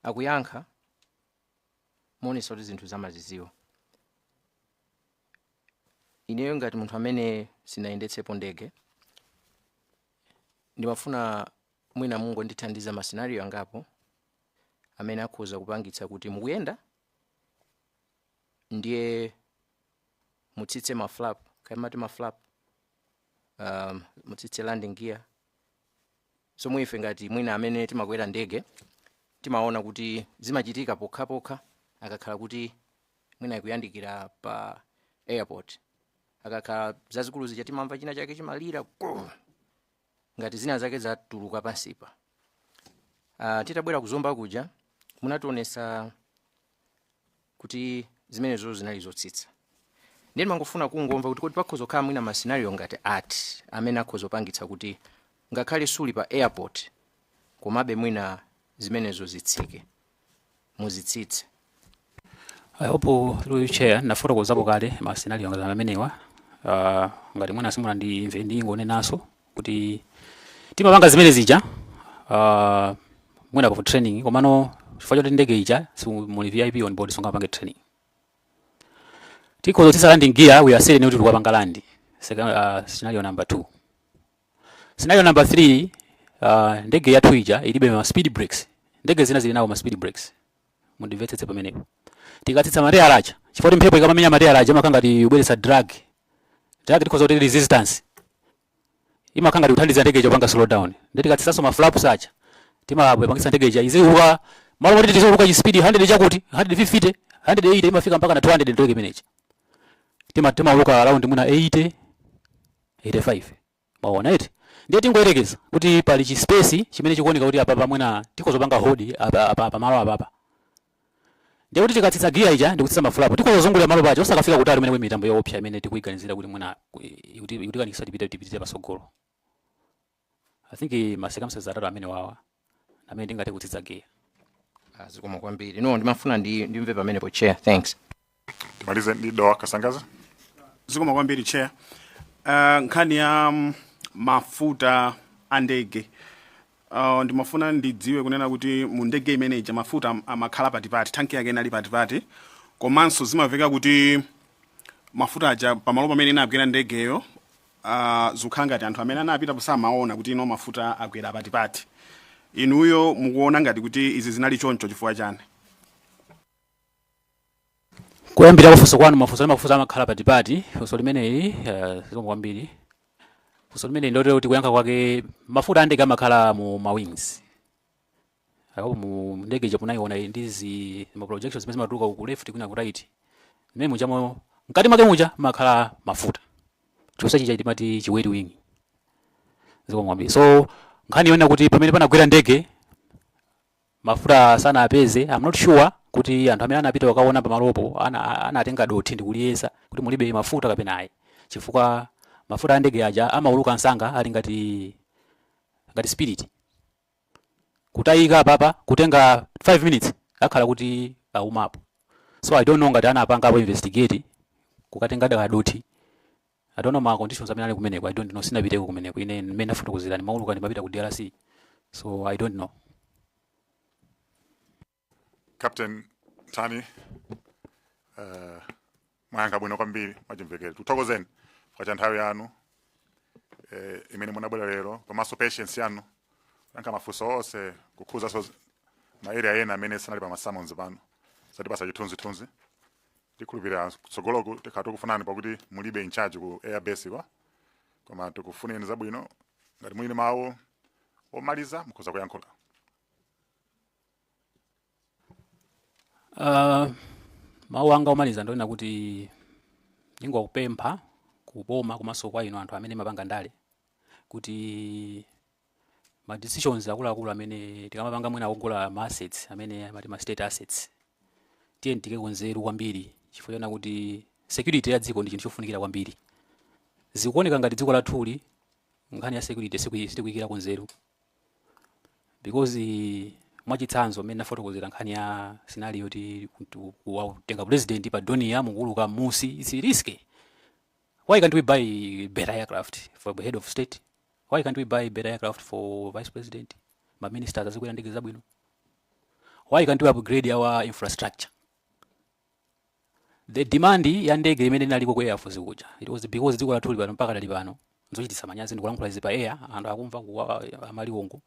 akuyankha monesa kuti zinthu zamaziziwa. Ineyo ngati munthu amene sinayendetsepo ndege ndimafuna mwina Mungu ndithandiza mascenario angapo amene akhoza kupangitsa kuti mukuyenda ndiye mutsitse maflap kaimati maflap mutsitse landing gear. So muife ngati mwina amene timakwera ndege timaona kuti zimachitika pokhapokha akakhala kuti mwina ikuyandikira pa airport, akakhala zazikulu zija timamva china chake chimalira ngati zina zake zatuluka pansipa. Titabwera kuzomba kuja munationesa kuti zimenezo zinali zotsitsa. Ndine mangofuna kungomva kuti pakhoza kukhala mwina mascenario ngati ati amene akhoza kupangitsa kuti ngakhale suli pa airport komabe mwina zimenezo zitsike muzitsitse. Opo Lulu Chair nafotokozapo kale mascenario ngati amenewa ngati mwana simuna ndimve ndingone naso kuti timapanga zimene zija mwina pa training komano chifukwa choti ndege ija muli VIP on board songa pange training. Tikhoza tsisa landing gear we are saying kuti tukapanga land. Scenario number 2. Scenario number 3 ndege ya twija ilibe ma speed brakes. Ndege zina zili nawo ma speed brakes. Mundivetse pamenepo. Tikatsitsa mari aracha. Chifukwa mphepo ikamamenya mari aracha makanga ti ubweresa drag. Drag tikhoza kuti resistance. Imakanga ti uthandiza ndege ija panga slow down. Ndetikatsitsa ma flaps acha. Timapangisa ndege ija iziwa malo moti tizoruka chi speed 100 chakuti 150 180 imafika mpaka na 200 ndege imenechi. Timaruka around muna 80 85. Maona eti ndiye tingoyerekeza kuti pali chi space chimene chikuoneka kuti apa pamwena tikozopanga hodi apa malo apa. Ndiye kuti tikatsitsa gear ija ndikutsitsa maflap tikozozungulira malo pacho osakafika kutali mene mitambo yoopsa imene tikuiganizira kuti mwina kuti kanikisa tipite pasogolo. I think masecamstances atatu amene wawa amene ndingate kutsitsa gear. Zikoma kwambiri. No, ndimafuna ndimve pamenepo Chair. Thanks. Timalize ndi Doa Kasangaza. Zikoma kwambiri Chair. Nkhani ya mafuta andege. Ndimafuna ndidziwe kunena kuti mu ndege imeneja mafuta amakhala patipati, tanki yake inali patipati. Komanso zimaveka kuti mafuta aja pamalo pamene inagwera ndegeyo zikukhala ngati anthu amene anapita posamaona kuti ino mafuta agwera patipati. Inuyo mukuona ngati kuti izi zinali choncho chifukwa chani? Kuyambira kufunso kwanu mafunso amakhala patipati. Funso limeneli zikoma kwambiri. Funso limeneli ndotero kuti kuyankha kwake mafuta andege amakhala mu mawings. Ako mu ndege ija munaiona ndizi ma projections zimene zimatuluka ku left kuna ku right. Mmene mujamo mkati mwake muja makhala mafuta. Chonse chija timati chi wet wing. Zikoma kwambiri. So nkhani yona kuti pamene panagwera ndege mafuta sana apeze, I'm not sure kuti anthu amene anapita wakaona pamalopo anatenga dothi ndikuliyesa kuti mulibe mafuta kapena ayi. Chifukwa mafuta a ndege aja amauluka nsanga ali ngati spirit. Kutayika papa kutenga 5 minutes akhala kuti aumapo. So I don't know ngati anapanga apo investigate kukatenga daga dothi. I don't know ma conditions amene ali kumeneko. I don't know sinapiteko kumeneko. Ine mmene nafotokozerani mauluka ndimapita ku DRC. So I don't know. Captain Ntani mwanga bwino kwambiri mwachimvekere. Tuthokozeni kwa nthawi yanu imene munabwera lero komanso patience yanu anka mafunso onse kukhuza so ma area ena amene sanali pa masamons pano satipasa chithunzi tikhulupirira kutsogoloko tikhala tikufunani pakuti mulibe in charge ku airbase koma tikufuneni zabwino ngati mwini mawu omaliza mukhoza kuyankhula. Mawu anga omaliza ndona kuti ndingokupempha kuboma komanso kwa ino anthu amene mapanga ndale kuti ma decisions akuluakulu amene tikamapanga mwina kugola ma assets amene amati ma state assets tiye ndike konzeru kwambiri chifukwa chona kuti security ya dziko ndi chinthu chofunikira kwambiri. Zikuoneka ngati dziko lathuli nkhani ya security sitikuikira kunzeru, because mwachitsanzo mmene nafotokozera nkhani ya scenario yoti kutenga president pa Donia mukuluka musi, it's risky. Why can't we buy better aircraft for the head of state? Why can't we buy better aircraft for vice president, ma ministers azikwera ndege zabwino? Why can't we upgrade our infrastructure? The demand ya ndege imene inaliko kwa Air Force kuja, it was because dziko lathuli pano mpaka dali pano nzochititsa manyazi ndikulankhula izi pa air, anthu akumva kuwa amaliwongo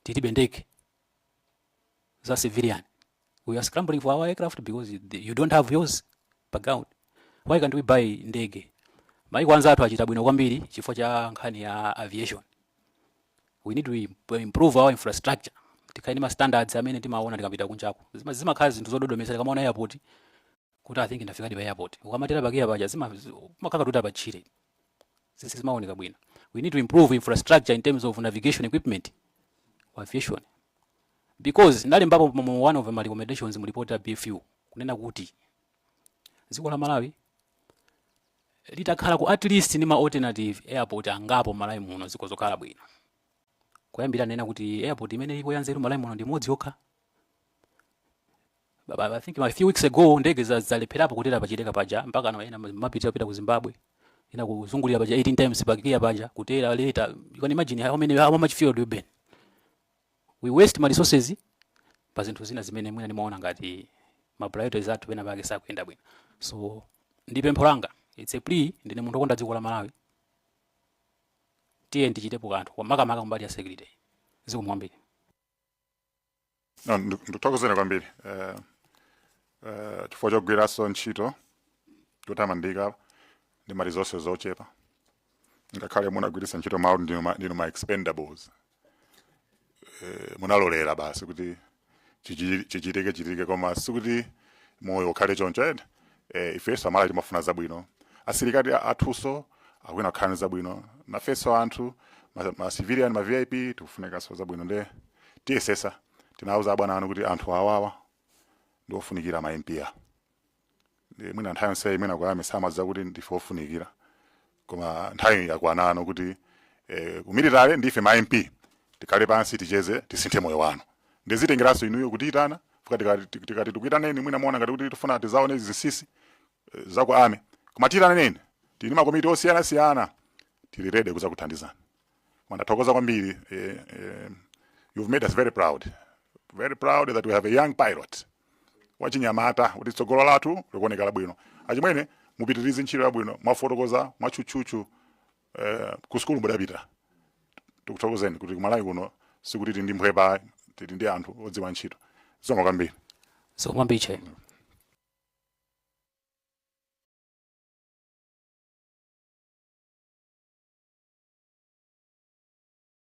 tilibe ndege za civilian. We are scrambling for our aircraft because you don't have yours per ground. Why can't we buy ndege? Maiko anzathu achita bwino kwambiri chifukwa cha nkhani ya aviation. We need to improve our infrastructure. Tikaini ma standards amene timaona tikapita kunjaku. Zimakhala zinthu zododomesa kama ona airport. Kuti I think ndafika ndi pa airport. Ukamatera pakia paja makaka tuta pachire. Sisi zimaoneka bwino. We need to improve infrastructure in terms of navigation equipment for aviation. Because ndali mbapo one of my recommendations mlipota BFU kunena kuti dziko la Malawi litakhala ku at least ni ma alternative airport angapo Malawi muno ziko zokhala bwino. Kuyambira nena kuti airport imene ilipo yanzeru Malawi muno ndi modzi yokha. I think a few weeks ago ndege zalepherapo kutera pachiteka paja mpaka na ena mapita ku Zimbabwe ina kuzungulira paja 18 times pakia paja kutera later. You can imagine how much fuel we burn. We waste my resources pa zinthu zina zimene mwina nimaona ngati ma priorities athu pena pake sakuyenda bwino. So ndi pempho langa, it's a plea, ndine munthu okonda dziko la Malawi. Tiye ndichitepo kanthu kwa makamaka mbali ya security. Ziko mwambiri. No, ndithokozeni kwambiri. Chifukwa chogwiraso ntchito yotamandika ndi ma resources zochepa. Ngakhale munagwiritsa ntchito mawu ndino ma expendables. Munalolera basi kuti chichitike koma sikuti moyo ukhale choncho. Ifeso Amalawi timafuna zabwino. Asilikali athuso akwina kukhala zabwino. Nafeso anthu ma civilian ma VIP tikufunikaso zabwino nde tiyesesa tinauza abwana anu kuti anthu awawa ndi ofunikira ma MP. Mwina nthawi yonse imene akuyami samadziwa kuti ndife ofunikira. Koma nthawi yakwanano kuti ku military ndife ma MP. Tikale pansi ticheze tisinthe moyo wanu. Ndezitengeraso inuyo kutitana fuka tikati tukuitaneni mwina muona ngati kuti tifuna tizaone zisisi za ku ame. Koma titana neni tili makomiti osiyana tili ready kuza kuthandizana. Ndathokoza kwambiri. You've made us very proud that we have a young pilot wachinyamata kuti tsogolo lathu likuoneka labwino. Achimwene mupitirize ntchito yabwino mwafotokoza mwachuchuchu ku skulu mudapita. Tikuthokozeni kuti kumalawi kuno sikuti ndi mphepa tili ndi anthu odziwa ntchito. Zomwe kwambiri. So mwambiche.